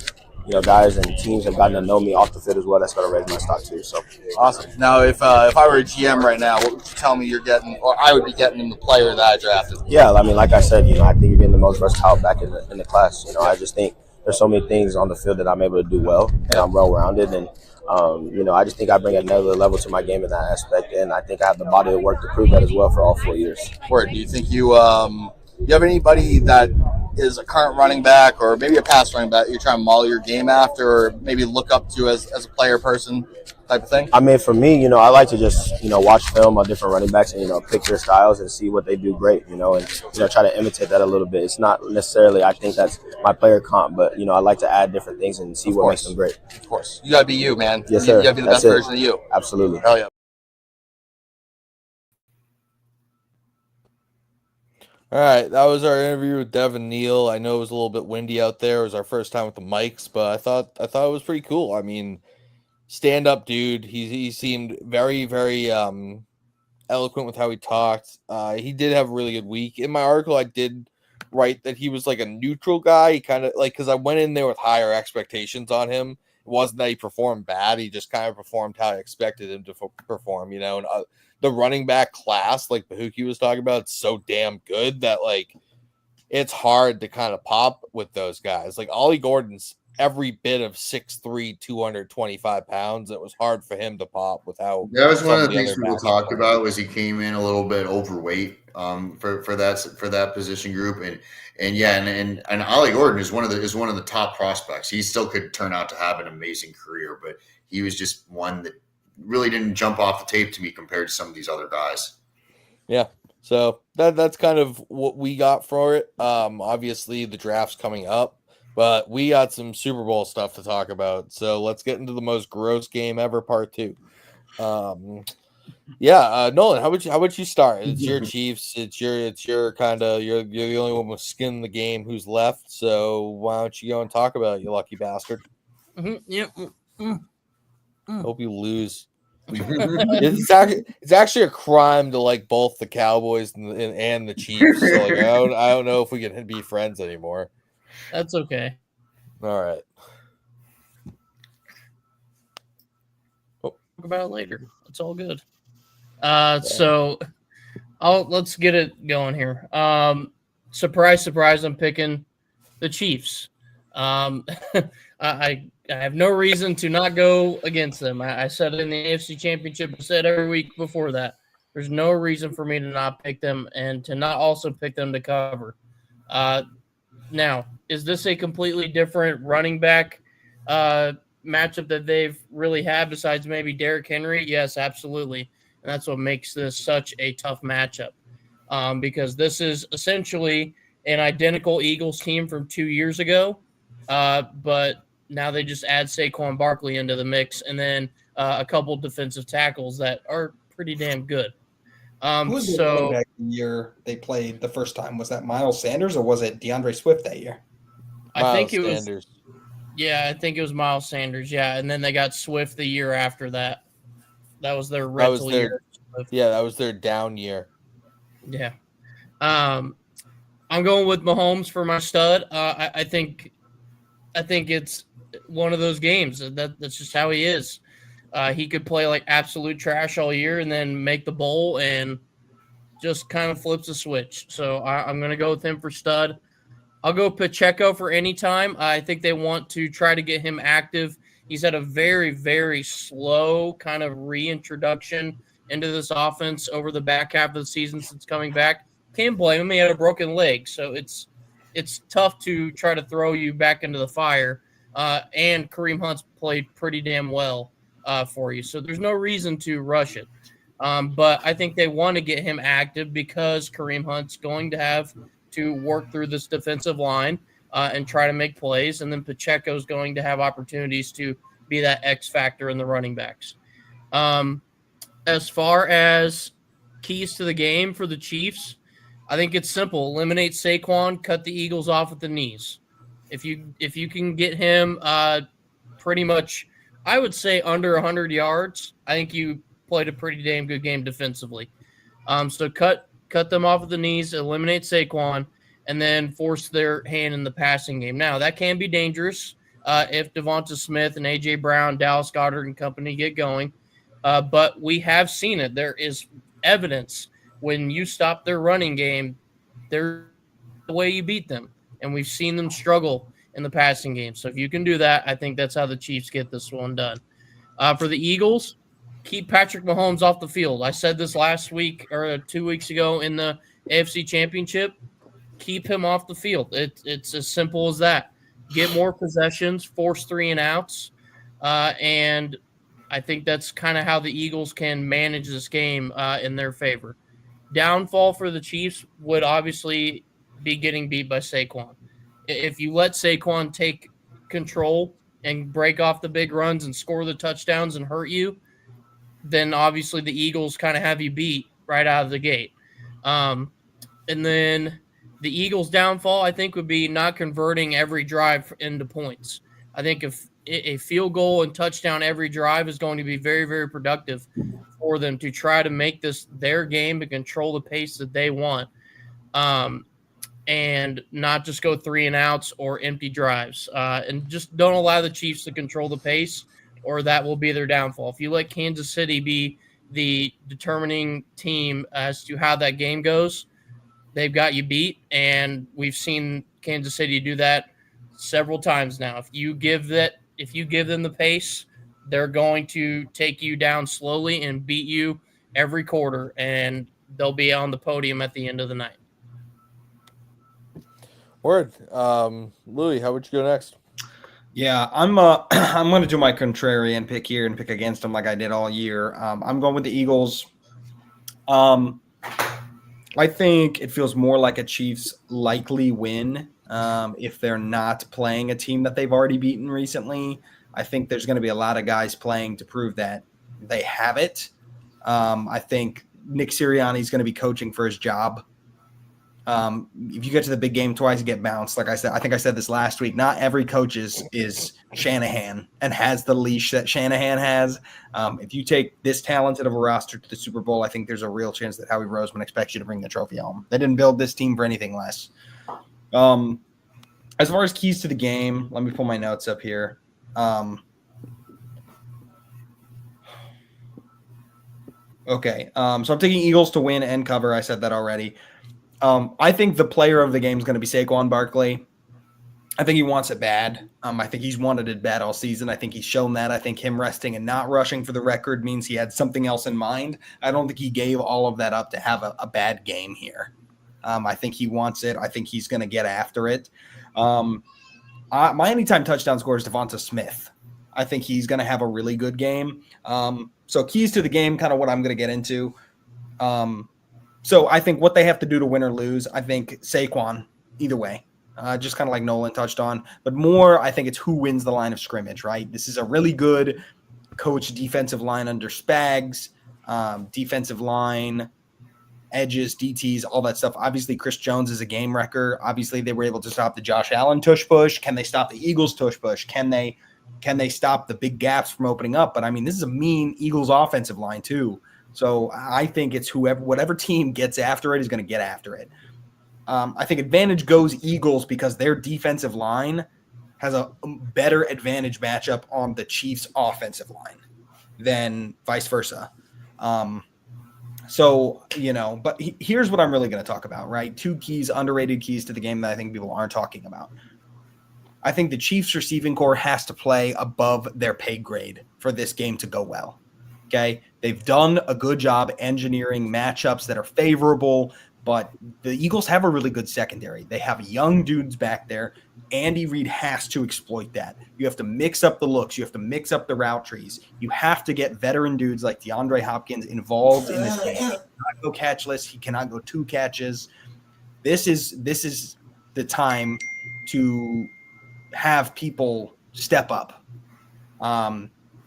guys and teams have gotten to know me off the field as well. That's going to raise my stock too. So awesome. Now, if I were a GM right now, what would you tell me you're getting, or I would be getting in the player that I drafted? Yeah, I mean, like I said, I think you're getting the most versatile back in the class. I just think there's so many things on the field that I'm able to do well, and I'm well-rounded, and I just think I bring another level to my game in that aspect, and I think I have the body of work to prove that as well for all 4 years. Word. Do you think you have anybody that is a current running back or maybe a past running back you're trying to model your game after, or maybe look up to as a player person type of thing? I mean, for me, I like to just, watch film on different running backs and, pick their styles and see what they do great, and, try to imitate that a little bit. It's not necessarily, I think that's my player comp, but, I like to add different things and see what makes them great. Of course. You got to be you, man. Yes, sir. You got to be the best version of you. Absolutely. Hell yeah. All right, that was our interview with Devin Neal. I know it was a little bit windy out there. It was our first time with the mics, but I thought it was pretty cool. I mean, stand up dude. He seemed very, very eloquent with how he talked. He did have a really good week. In my article, I did write that he was like a neutral guy. He kind of like, because I went in there with higher expectations on him, wasn't that he performed bad. He just kind of performed how I expected him to perform, you know. And the running back class, like Bahuki was talking about, it's so damn good that, like, it's hard to kind of pop with those guys. Like, Ollie Gordon's every bit of 6'3", 225 pounds. It was hard for him to pop without. That was one of the things people talked about, was he came in a little bit overweight for that position group, and Ollie Gordon is one of the top prospects. He still could turn out to have an amazing career, but he was just one that really didn't jump off the tape to me compared to some of these other guys. Yeah. So that's kind of what we got for it. Obviously the draft's coming up, but we got some Super Bowl stuff to talk about. So let's get into the most gross game ever, part 2. Nolan, how would you start? It's your Chiefs. It's your kind of, you're the only one with skin in the game who's left. So why don't you go and talk about it, you lucky bastard? Hope you lose. It's actually a crime to like both the Cowboys and the Chiefs. So like, I don't know if we can be friends anymore. That's okay. All right. Talk about it later. It's all good. So let's get it going here. Surprise, I'm picking the Chiefs. I have no reason to not go against them. I said it in the AFC Championship. I said every week before that. There's no reason for me to not pick them and to not also pick them to cover. Now, is this a completely different running back matchup that they've really had besides maybe Derrick Henry? Yes, absolutely. And that's what makes this such a tough matchup, because this is essentially an identical Eagles team from 2 years ago, but now they just add Saquon Barkley into the mix, and then a couple defensive tackles that are pretty damn good. Who was the running back the year they played the first time? Was that Miles Sanders or was it DeAndre Swift that year? I think it was Miles Sanders. Yeah, and then they got Swift the year after that. That was their rental year. Yeah, that was their down year. Yeah. I'm going with Mahomes for my stud. I think it's one of those games. That's just how he is. He could play like absolute trash all year and then make the bowl and just kind of flips a switch. So I'm going to go with him for stud. I'll go Pacheco for any time. I think they want to try to get him active. He's had a very, very slow kind of reintroduction into this offense over the back half of the season since coming back. Can't blame him. He had a broken leg. So it's tough to try to throw you back into the fire. And Kareem Hunt's played pretty damn well for you. So there's no reason to rush it. But I think they want to get him active because Kareem Hunt's going to have to work through this defensive line and try to make plays. And then Pacheco's going to have opportunities to be that X factor in the running backs. As far as keys to the game for the Chiefs, I think it's simple. Eliminate Saquon, cut the Eagles off at the knees. If you can get him pretty much, I would say under 100 yards, I think you played a pretty damn good game defensively. So cut them off at the knees, eliminate Saquon, and then force their hand in the passing game. Now, that can be dangerous if Devonta Smith and A.J. Brown, Dallas Goedert and company get going. But we have seen it. There is evidence when you stop their running game, they're the way you beat them. And we've seen them struggle in the passing game. So if you can do that, I think that's how the Chiefs get this one done. For the Eagles, keep Patrick Mahomes off the field. I said this last week or 2 weeks ago in the AFC Championship. Keep him off the field. It's as simple as that. Get more possessions, force 3 and outs, and I think that's kind of how the Eagles can manage this game in their favor. Downfall for the Chiefs would obviously be getting beat by Saquon. If you let Saquon take control and break off the big runs and score the touchdowns and hurt you, then obviously the Eagles kind of have you beat right out of the gate. And then the Eagles' downfall, I think, would be not converting every drive into points. I think if a field goal and touchdown every drive is going to be very, very productive for them to try to make this their game to control the pace that they want. and not just go 3 and outs or empty drives. And just don't allow the Chiefs to control the pace, or that will be their downfall. If you let Kansas City be the determining team as to how that game goes, they've got you beat. And we've seen Kansas City do that several times now. If you give them the pace, they're going to take you down slowly and beat you every quarter, and they'll be on the podium at the end of the night. Word. Louie, how would you go next? Yeah, I'm going to do my contrarian pick here and pick against them like I did all year. I'm going with the Eagles. I think it feels more like a Chiefs likely win if they're not playing a team that they've already beaten recently. I think there's going to be a lot of guys playing to prove that they have it. I think Nick Sirianni is going to be coaching for his job. If you get to the big game twice, you get bounced. Like I said, I think I said this last week. Not every coach is Shanahan and has the leash that Shanahan has. If you take this talented of a roster to the Super Bowl, I think there's a real chance that Howie Roseman expects you to bring the trophy home. They didn't build this team for anything less. As far as keys to the game, let me pull my notes up here. Okay, so I'm taking Eagles to win and cover. I said that already. I think the player of the game is going to be Saquon Barkley. I think he wants it bad. I think he's wanted it bad all season. I think he's shown that. I think him resting and not rushing for the record means he had something else in mind. I don't think he gave all of that up to have a bad game here. I think he wants it. I think he's going to get after it. My anytime touchdown scorer is Devonta Smith. I think he's going to have a really good game. So keys to the game, kind of what I'm going to get into. So I think what they have to do to win or lose, I think Saquon, either way, just kind of like Nolan touched on. But more, I think it's who wins the line of scrimmage, right? This is a really good coach defensive line under Spags, defensive line, edges, DTs, all that stuff. Obviously, Chris Jones is a game wrecker. Obviously, they were able to stop the Josh Allen tush push. Can they stop the Eagles tush push? Can they stop the big gaps from opening up? But, I mean, this is a mean Eagles offensive line too. So I think it's whatever team gets after it is going to get after it. I think advantage goes Eagles because their defensive line has a better advantage matchup on the Chiefs' offensive line than vice versa. But here's what I'm really going to talk about, right? 2 keys, underrated keys to the game that I think people aren't talking about. I think the Chiefs' receiving core has to play above their pay grade for this game to go well. Okay, they've done a good job engineering matchups that are favorable, but the Eagles have a really good secondary. They have young dudes back there. Andy Reid has to exploit that. You have to mix up the looks. You have to mix up the route trees. You have to get veteran dudes like DeAndre Hopkins involved in this game. He cannot go catchless. He cannot go 2 catches. This is the time to have people step up.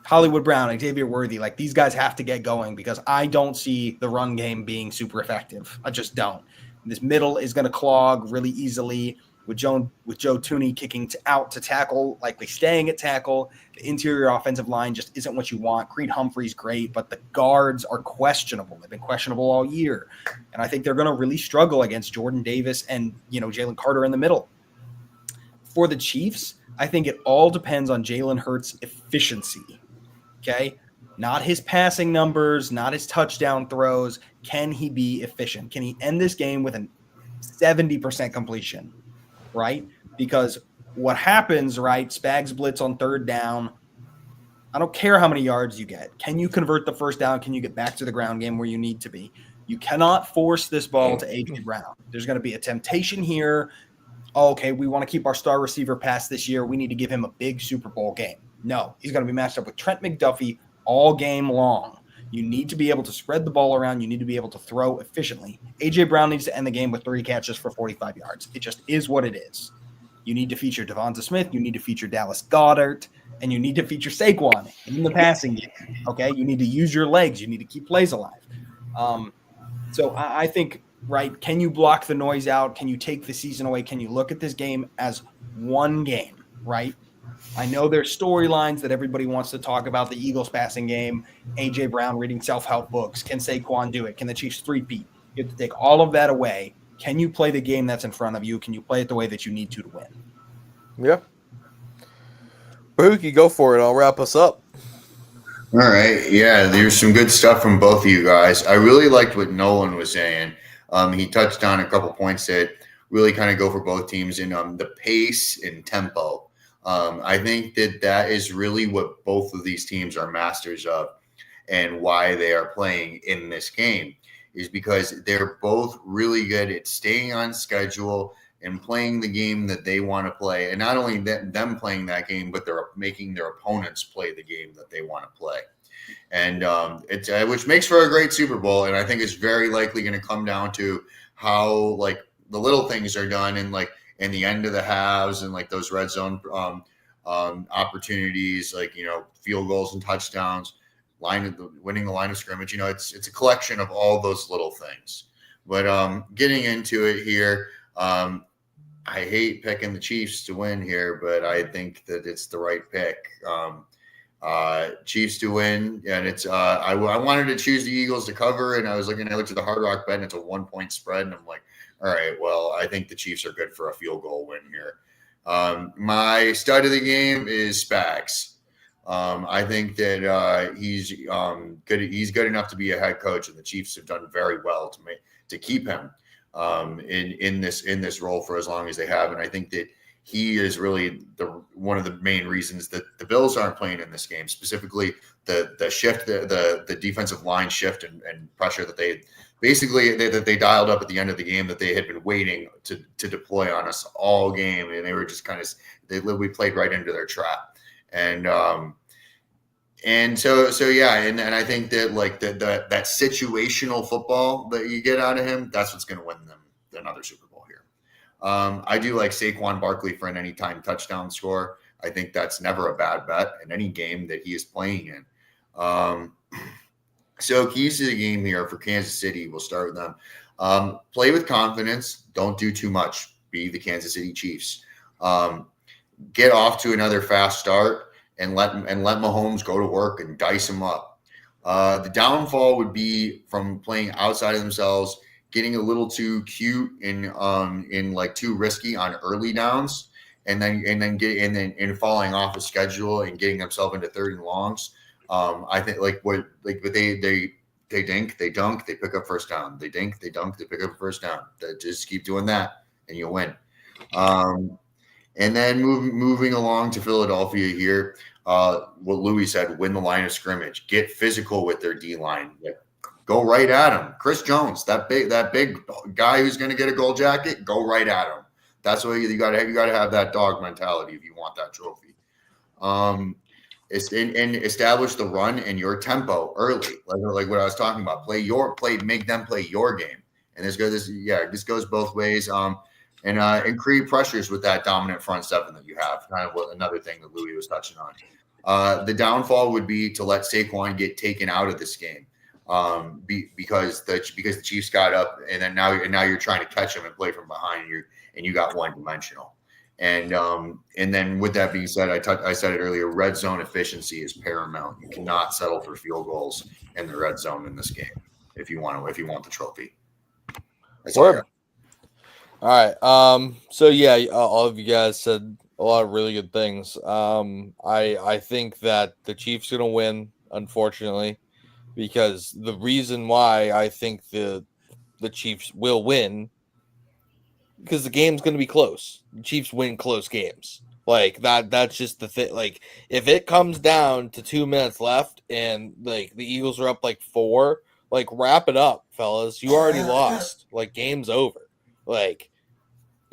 Hollywood Brown, Xavier Worthy, like these guys have to get going because I don't see the run game being super effective. I just don't. This middle is going to clog really easily with Joe Tooney kicking out to tackle, likely staying at tackle. The interior offensive line just isn't what you want. Creed Humphrey's great, but the guards are questionable. They've been questionable all year. And I think they're going to really struggle against Jordan Davis and, Jalen Carter in the middle. For the Chiefs, I think it all depends on Jalen Hurts' efficiency. Okay, not his passing numbers, not his touchdown throws. Can he be efficient? Can he end this game with a 70% completion, right? Because what happens, right, Spags blitz on 3rd down. I don't care how many yards you get. Can you convert the 1st down? Can you get back to the ground game where you need to be? You cannot force this ball to A.J. Brown. There's going to be a temptation here. Oh, okay, we want to keep our star receiver past this year. We need to give him a big Super Bowl game. No, he's going to be matched up with Trent McDuffie all game long. You need to be able to spread the ball around. You need to be able to throw efficiently. A.J. Brown needs to end the game with 3 catches for 45 yards. It just is what it is. You need to feature Devonta Smith. You need to feature Dallas Goedert. And you need to feature Saquon in the passing game. Okay? You need to use your legs. You need to keep plays alive. So I think, right, can you block the noise out? Can you take the season away? Can you look at this game as one game, right? I know there's storylines that everybody wants to talk about, the Eagles passing game, A.J. Brown reading self-help books. Can Saquon do it? Can the Chiefs 3-peat? You have to take all of that away. can you play the game that's in front of you? Can you play it the way that you need to win? Yeah. Bahuki, go for it. I'll wrap us up. All right. Yeah, there's some good stuff from both of you guys. I really liked what Nolan was saying. He touched on a couple points that really kind of go for both teams in the pace and tempo. I think that is really what both of these teams are masters of, and why they are playing in this game is because they're both really good at staying on schedule and playing the game that they want to play. And not only them playing that game, but they're making their opponents play the game that they want to play. And it's which makes for a great Super Bowl. And I think it's very likely going to come down to how like the little things are done in like in the end of the halves and like those red zone opportunities, like, you know, field goals and touchdowns, winning the line of scrimmage. You know, it's a collection of all those little things. But getting into it here, I hate picking the Chiefs to win here, but I think that it's the right pick. Chiefs to win, and it's I wanted to choose the Eagles to cover, and I looked at the Hard Rock bet, and it's a 1-point spread, and I'm like, all right, well, I think the Chiefs are good for a field goal win here. My stud of the game is Spags. I think that he's good. He's good enough to be a head coach, and the Chiefs have done very well to keep him in this role for as long as they have. And I think that he is really one of the main reasons that the Bills aren't playing in this game, specifically the shift, the defensive line shift and pressure that they dialed up at the end of the game that they had been waiting to deploy on us all game, and they were just we played right into their trap. And so yeah, and I think that like that situational football that you get out of him, that's what's going to win them another Super Bowl here. I do like Saquon Barkley for an anytime touchdown score. I think that's never a bad bet in any game that he is playing in. So keys to the game here for Kansas City, we'll start with them. Play with confidence. Don't do too much. Be the Kansas City Chiefs. Get off to another fast start. And let Mahomes go to work and dice him up. The downfall would be from playing outside of themselves, getting a little too cute and like too risky on early downs, and then falling off a schedule and getting themselves into third and longs. I think they dink, they dunk, they pick up first down. They dink, they dunk, they pick up first down. Just keep doing that, and you'll win. And then moving along to Philadelphia here, what Louie said, win the line of scrimmage, get physical with their D-line, go right at him. Chris Jones, that big guy who's going to get a gold jacket, go right at him. That's what you got to have that dog mentality if you want that trophy. And establish the run and your tempo early, like what I was talking about. Make them play your game, and this goes both ways. And create pressures with that dominant front seven that you have. Kind of another thing that Louie was touching on. The downfall would be to let Saquon get taken out of this game because the Chiefs got up, and then now you're trying to catch him and play from behind you, and you got one dimensional. And then with that being said, I said it earlier. Red zone efficiency is paramount. You cannot settle for field goals in the red zone in this game if you want the trophy. That's all I got. All right. So yeah, all of you guys said a lot of really good things. I think that the Chiefs are gonna win, unfortunately, because the reason why I think the Chiefs will win, because the game's gonna be close. The Chiefs win close games. Like that's just the thing. Like if it comes down to 2 minutes left and like the Eagles are up like 4, like wrap it up, fellas. You already lost. Like game's over. Like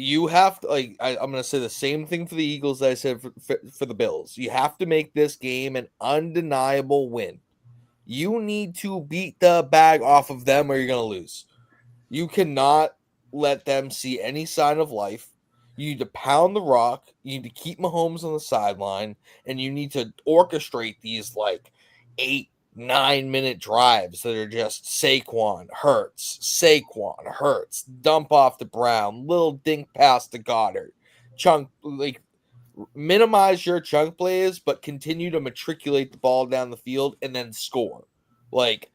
you have to, like, I'm going to say the same thing for the Eagles that I said for the Bills. You have to make this game an undeniable win. You need to beat the bag off of them or you're going to lose. You cannot let them see any sign of life. You need to pound the rock. You need to keep Mahomes on the sideline. And you need to orchestrate these, like, 8-9-minute drives that are just Saquon, Hurts, dump off to Brown, little dink pass to Goddard, chunk, like minimize your chunk plays, but continue to matriculate the ball down the field and then score. Like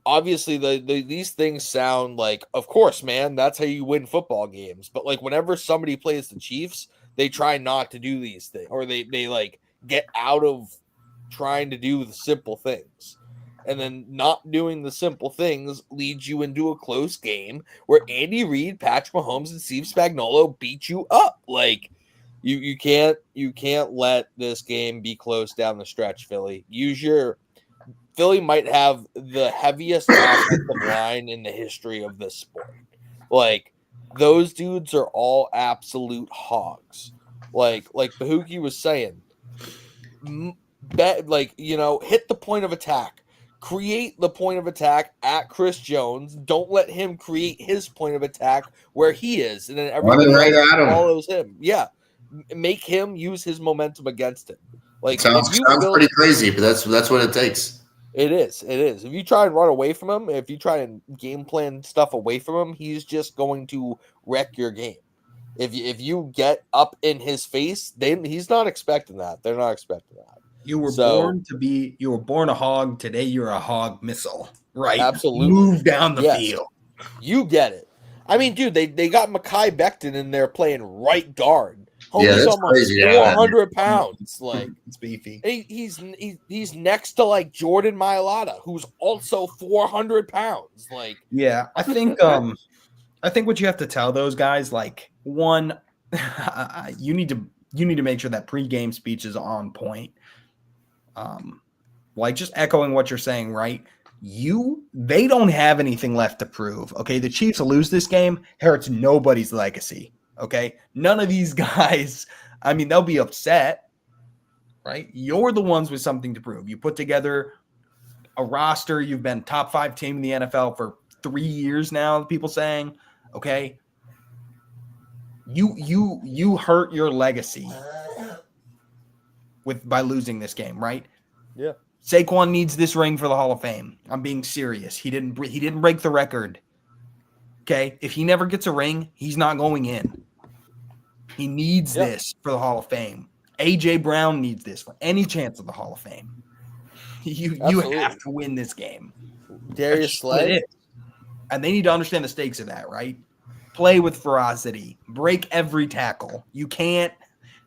obviously these things sound like, of course, man, that's how you win football games. But like whenever somebody plays the Chiefs, they try not to do these things, or they like get out of trying to do the simple things. And then not doing the simple things leads you into a close game where Andy Reid, Patrick Mahomes, and Steve Spagnuolo beat you up. Like you can't let this game be close down the stretch, Philly. Philly might have the heaviest offensive line in the history of this sport. Like those dudes are all absolute hogs. Like Bahuki was saying, hit the point of attack. Create the point of attack at Chris Jones. Don't let him create his point of attack where he is, and then everybody follows him. Yeah, make him use his momentum against him. Like sounds pretty crazy, but that's what it takes. It is. If you try and run away from him, if you try and game plan stuff away from him, he's just going to wreck your game. If you get up in his face, he's not expecting that. They're not expecting that. You were born a hog. Today you're a hog missile. Right. Absolutely. Move down the field. You get it. I mean, dude, they got Mekhi Becton in there playing right guard. Homie's almost 400 pounds. Like it's beefy. He's next to like Jordan Mailata, who's also 400 pounds. Like, yeah, I think what you have to tell those guys, like, one, you need to make sure that pregame speech is on point. Like just echoing what you're saying, right? They don't have anything left to prove. Okay, the Chiefs will lose this game, hurts nobody's legacy. Okay, none of these guys, I mean, they'll be upset, right? You're the ones with something to prove. You put together a roster. You've been top 5 team in the NFL for 3 years now. People saying, okay, you hurt your legacy by losing this game, right? Yeah. Saquon needs this ring for the Hall of Fame. I'm being serious. He didn't break the record. Okay, if he never gets a ring, he's not going in. He needs this for the Hall of Fame. A.J. Brown needs this for any chance of the Hall of Fame. You have to win this game. Darius Slay. And they need to understand the stakes of that, right? Play with ferocity. Break every tackle. You can't,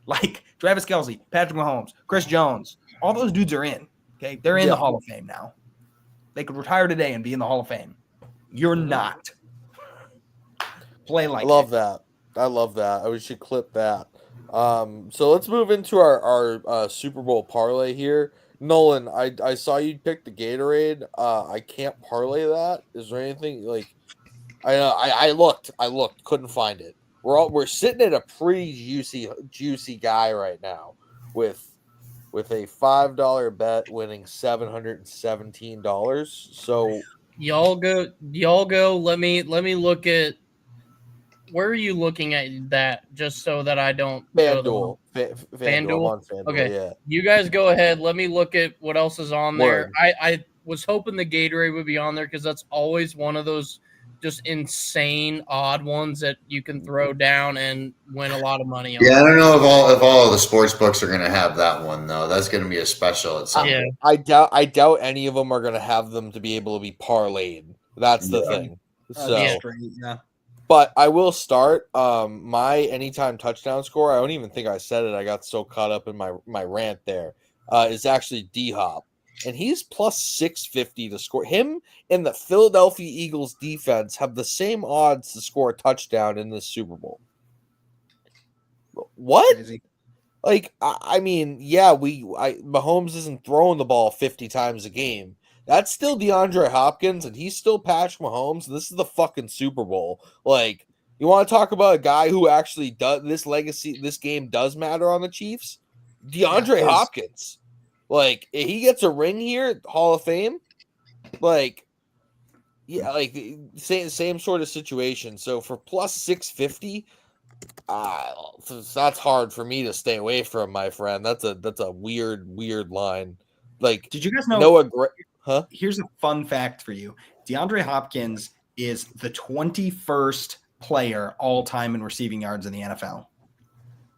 like Travis Kelce, Patrick Mahomes, Chris Jones, all those dudes are in. Okay, they're in the Hall of Fame now. They could retire today and be in the Hall of Fame. You're not. Play like I love that. We should clip that. So let's move into our Super Bowl parlay here. Nolan, I saw you pick the Gatorade. I can't parlay that. Is there anything like I looked, couldn't find it. We're sitting at a pretty juicy guy right now with a $5 bet winning $717. So y'all go. Let me look at. Where are you looking at that? Just so that I don't. FanDuel. FanDuel. Okay. Yeah. You guys go ahead. Let me look at what else is on there. I was hoping the Gatorade would be on there because that's always one of those just insane odd ones that you can throw down and win a lot of money on. Yeah, I don't know if all of the sports books are going to have that one though. That's going to be a special at some point. I doubt any of them are going to have them to be able to be parlayed. That's the thing. So, but I will start my anytime touchdown score. I don't even think I said it. I got so caught up in my rant there. Is actually D-Hop. And he's plus 650 to score. Him and the Philadelphia Eagles defense have the same odds to score a touchdown in this Super Bowl. What? Crazy. Like, I mean, Mahomes isn't throwing the ball 50 times a game. That's still DeAndre Hopkins, and he's still Patrick Mahomes. This is the fucking Super Bowl. Like, you want to talk about a guy who actually does this legacy? This game does matter on the Chiefs. DeAndre Hopkins. Like, if he gets a ring here, Hall of Fame, like, yeah, like same sort of situation. So for plus 650, that's hard for me to stay away from, my friend. That's a weird line. Like, did you guys know? Huh? Here's a fun fact for you: DeAndre Hopkins is the 21st player all time in receiving yards in the NFL.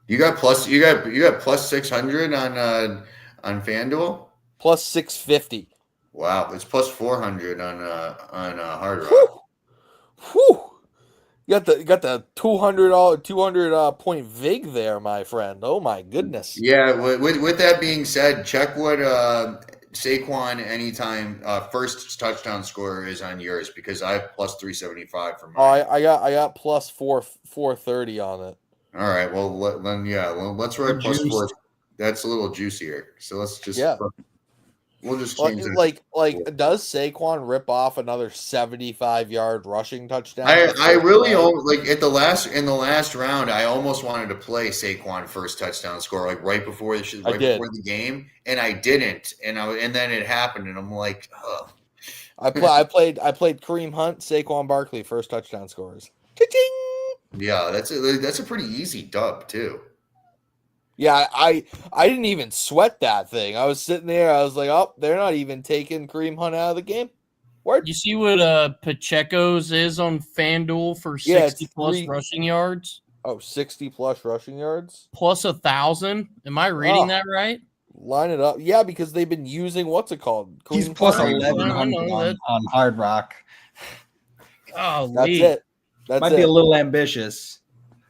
You got plus 600 on FanDuel? Plus 650. Wow, it's plus 400 on Hard Rock. Whew. You got the $200 point vig there, my friend. Oh my goodness. Yeah, with that being said, check what Saquon anytime first touchdown scorer is on yours, because I have plus 375 for mine. Oh, I got plus 430 on it. All right, well let's write plus 4. That's a little juicier. So let's just we'll just change it. Like does Saquon rip off another 75-yard rushing touchdown? I really like in the last round. I almost wanted to play Saquon first touchdown score like right before the game, and I didn't. And then it happened, and I'm like, oh. I played Kareem Hunt, Saquon Barkley first touchdown scorers. Cha-ching! Yeah, that's a pretty easy dub too. Yeah, I didn't even sweat that thing. I was sitting there. I was like, oh, they're not even taking Kareem Hunt out of the game. Word. You see what Pacheco's is on FanDuel for 60-plus rushing yards? Oh, 60-plus rushing yards? Plus 1,000. Am I reading that right? Line it up. Yeah, because they've been using, what's it called? He's plus 1,100 on Hard Rock. Oh, that's it. Might be a little ambitious.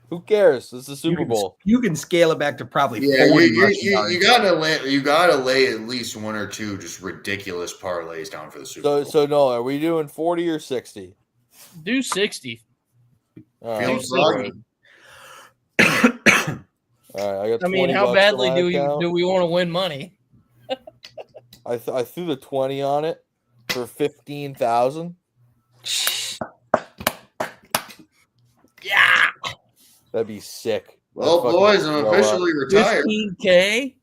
Who cares? It's the Super Bowl. You can scale it back to probably 40 you gotta lay at least one or two just ridiculous parlays down for the Super Bowl. So no, are we doing 40 or 60? Do 60. All right, I mean, how badly do we want to win money? I threw the 20 on it for 15,000. Yeah. That'd be sick. Well, boys, I'm officially retired. 15K.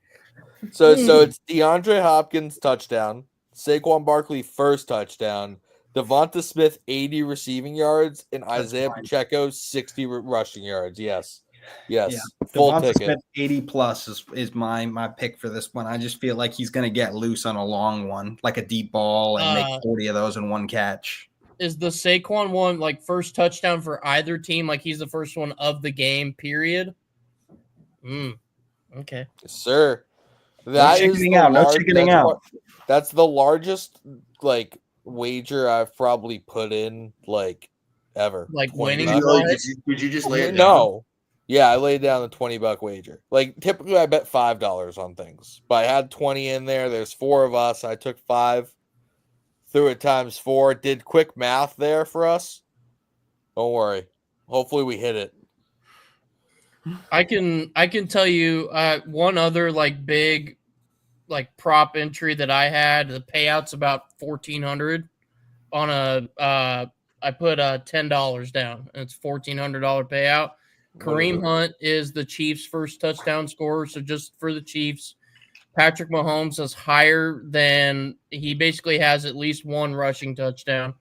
So it's DeAndre Hopkins touchdown, Saquon Barkley first touchdown, Devonta Smith 80 receiving yards, and Isaiah Pacheco 60 rushing yards. Yes. Yeah. Full Devonta ticket. Smith 80 plus is my pick for this one. I just feel like he's going to get loose on a long one, like a deep ball, and make 40 of those in one catch. Is the Saquon one like first touchdown for either team? Like he's the first one of the game, period? Okay. Yes, sir. No chickening out. That's the largest like wager I've probably put in like ever. Like winning. Did you just lay it down? No. Yeah, I laid down a $20 wager. Like typically I bet $5 on things. But I had 20 in there. There's 4 of us. I took 5. Threw it times 4. Did quick math there for us. Don't worry. Hopefully we hit it. I can tell you one other like big like prop entry that I had. The payout's about $1,400 on I put $10 down, and it's $1,400 payout. Kareem Hunt is the Chiefs' first touchdown scorer, so just for the Chiefs. Patrick Mahomes is higher than he basically has at least one rushing touchdown.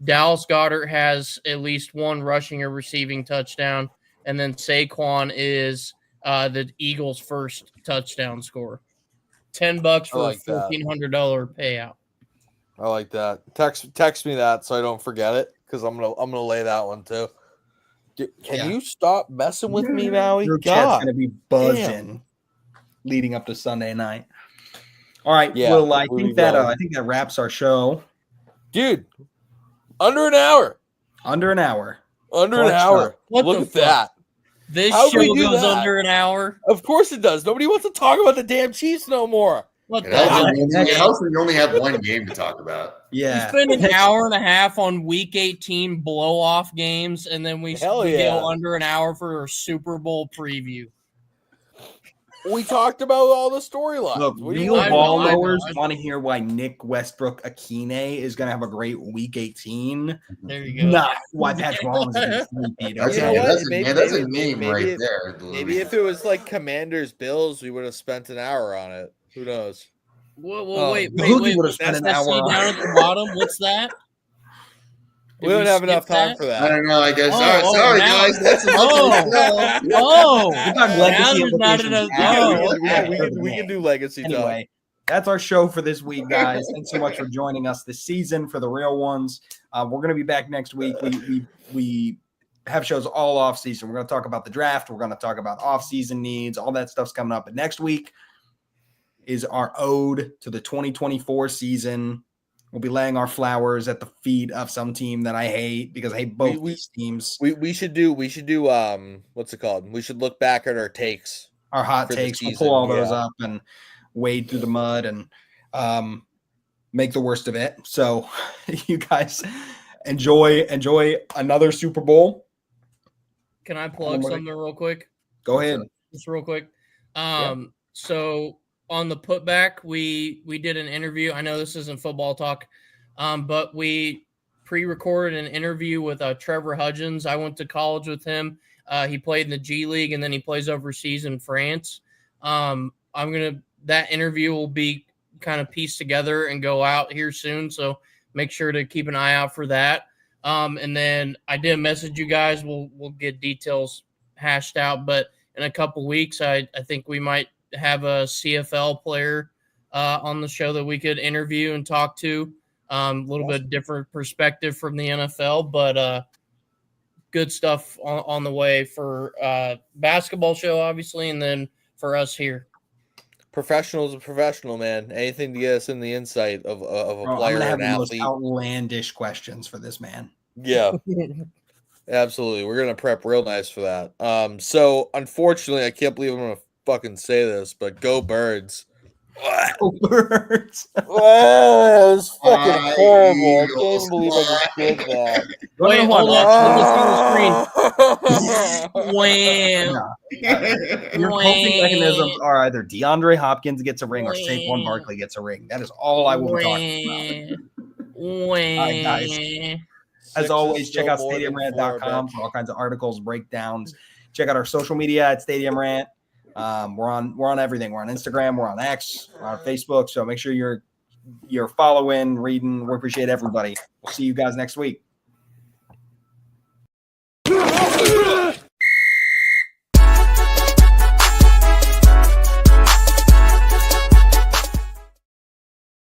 Dallas Goedert has at least one rushing or receiving touchdown. And then Saquon is the Eagles' first touchdown scorer. $10 for a $1,400 payout. I like that. Text me that so I don't forget it, because I'm gonna lay that one too. Can you stop messing with me, Maui? Your chat's gonna be buzzing leading up to Sunday night. All right, Will. I think that wraps our show, dude. Under an hour. Under an hour. Look at that. This show goes under an hour. Of course it does. Nobody wants to talk about the damn Chiefs no more. It helps when you only have one game to talk about. Yeah. We spend an hour and a half on Week 18 blow-off games, and then we go under an hour for our Super Bowl preview. We talked about all the storylines. Look, real ball knowers want to hear why Nick Westbrook-Akine is going to have a great Week 18. There you go. Not why Patrick Mahomes is going to That's a meme right there. Maybe if it was like Commanders Bills, we would have spent an hour on it. Who knows? Well, wait. Would have spent an hour on down at the bottom. What's that? We don't have enough time for that. I don't know. I guess. Sorry, guys. That's we can do legacy. Anyway, that's our show for this week, guys. Thanks so much for joining us this season for the real ones. We're going to be back next week. We have shows all off season. We're going to talk about the draft. We're going to talk about off season needs. All that stuff's coming up. But next week, is our ode to the 2024 season. We'll be laying our flowers at the feet of some team that I hate because I hate both these teams. We should do what's it called? We should look back at our takes. Our hot takes. We'll pull all those up and wade through the mud and make the worst of it. So you guys enjoy another Super Bowl. Can I plug something real quick? Go ahead. Just real quick. So on the putback, we did an interview. I know this isn't football talk, but we pre-recorded an interview with Trevor Hudgens. I went to college with him. He played in the G League, and then he plays overseas in France. That interview will be kind of pieced together and go out here soon, so make sure to keep an eye out for that. And then I did message you guys. We'll get details hashed out, but in a couple weeks, I think we might have a CFL player on the show that we could interview and talk to. A little bit different perspective from the NFL, but good stuff on the way for basketball show, obviously, and then for us here. Professional is a professional, man. Anything to get us in the insight of a player I'm and have athlete. The most outlandish questions for this man. Yeah, absolutely. We're gonna prep real nice for that. So unfortunately, I can't believe I'm gonna fucking say this, but go Birds. Go Birds. Oh, it was fucking horrible. I can't even believe I just did that. Wait, hold on. Wham. Your coping mechanisms are either DeAndre Hopkins gets a ring or Saquon Barkley gets a ring. That is all I will be talking about. All right, guys. As always, check out stadiumrant.com for all kinds of articles, breakdowns. Check out our social media at Stadium Rant. We're on everything. We're on Instagram. We're on X. We're on Facebook. So make sure you're following, reading. We appreciate everybody. We'll see you guys next week.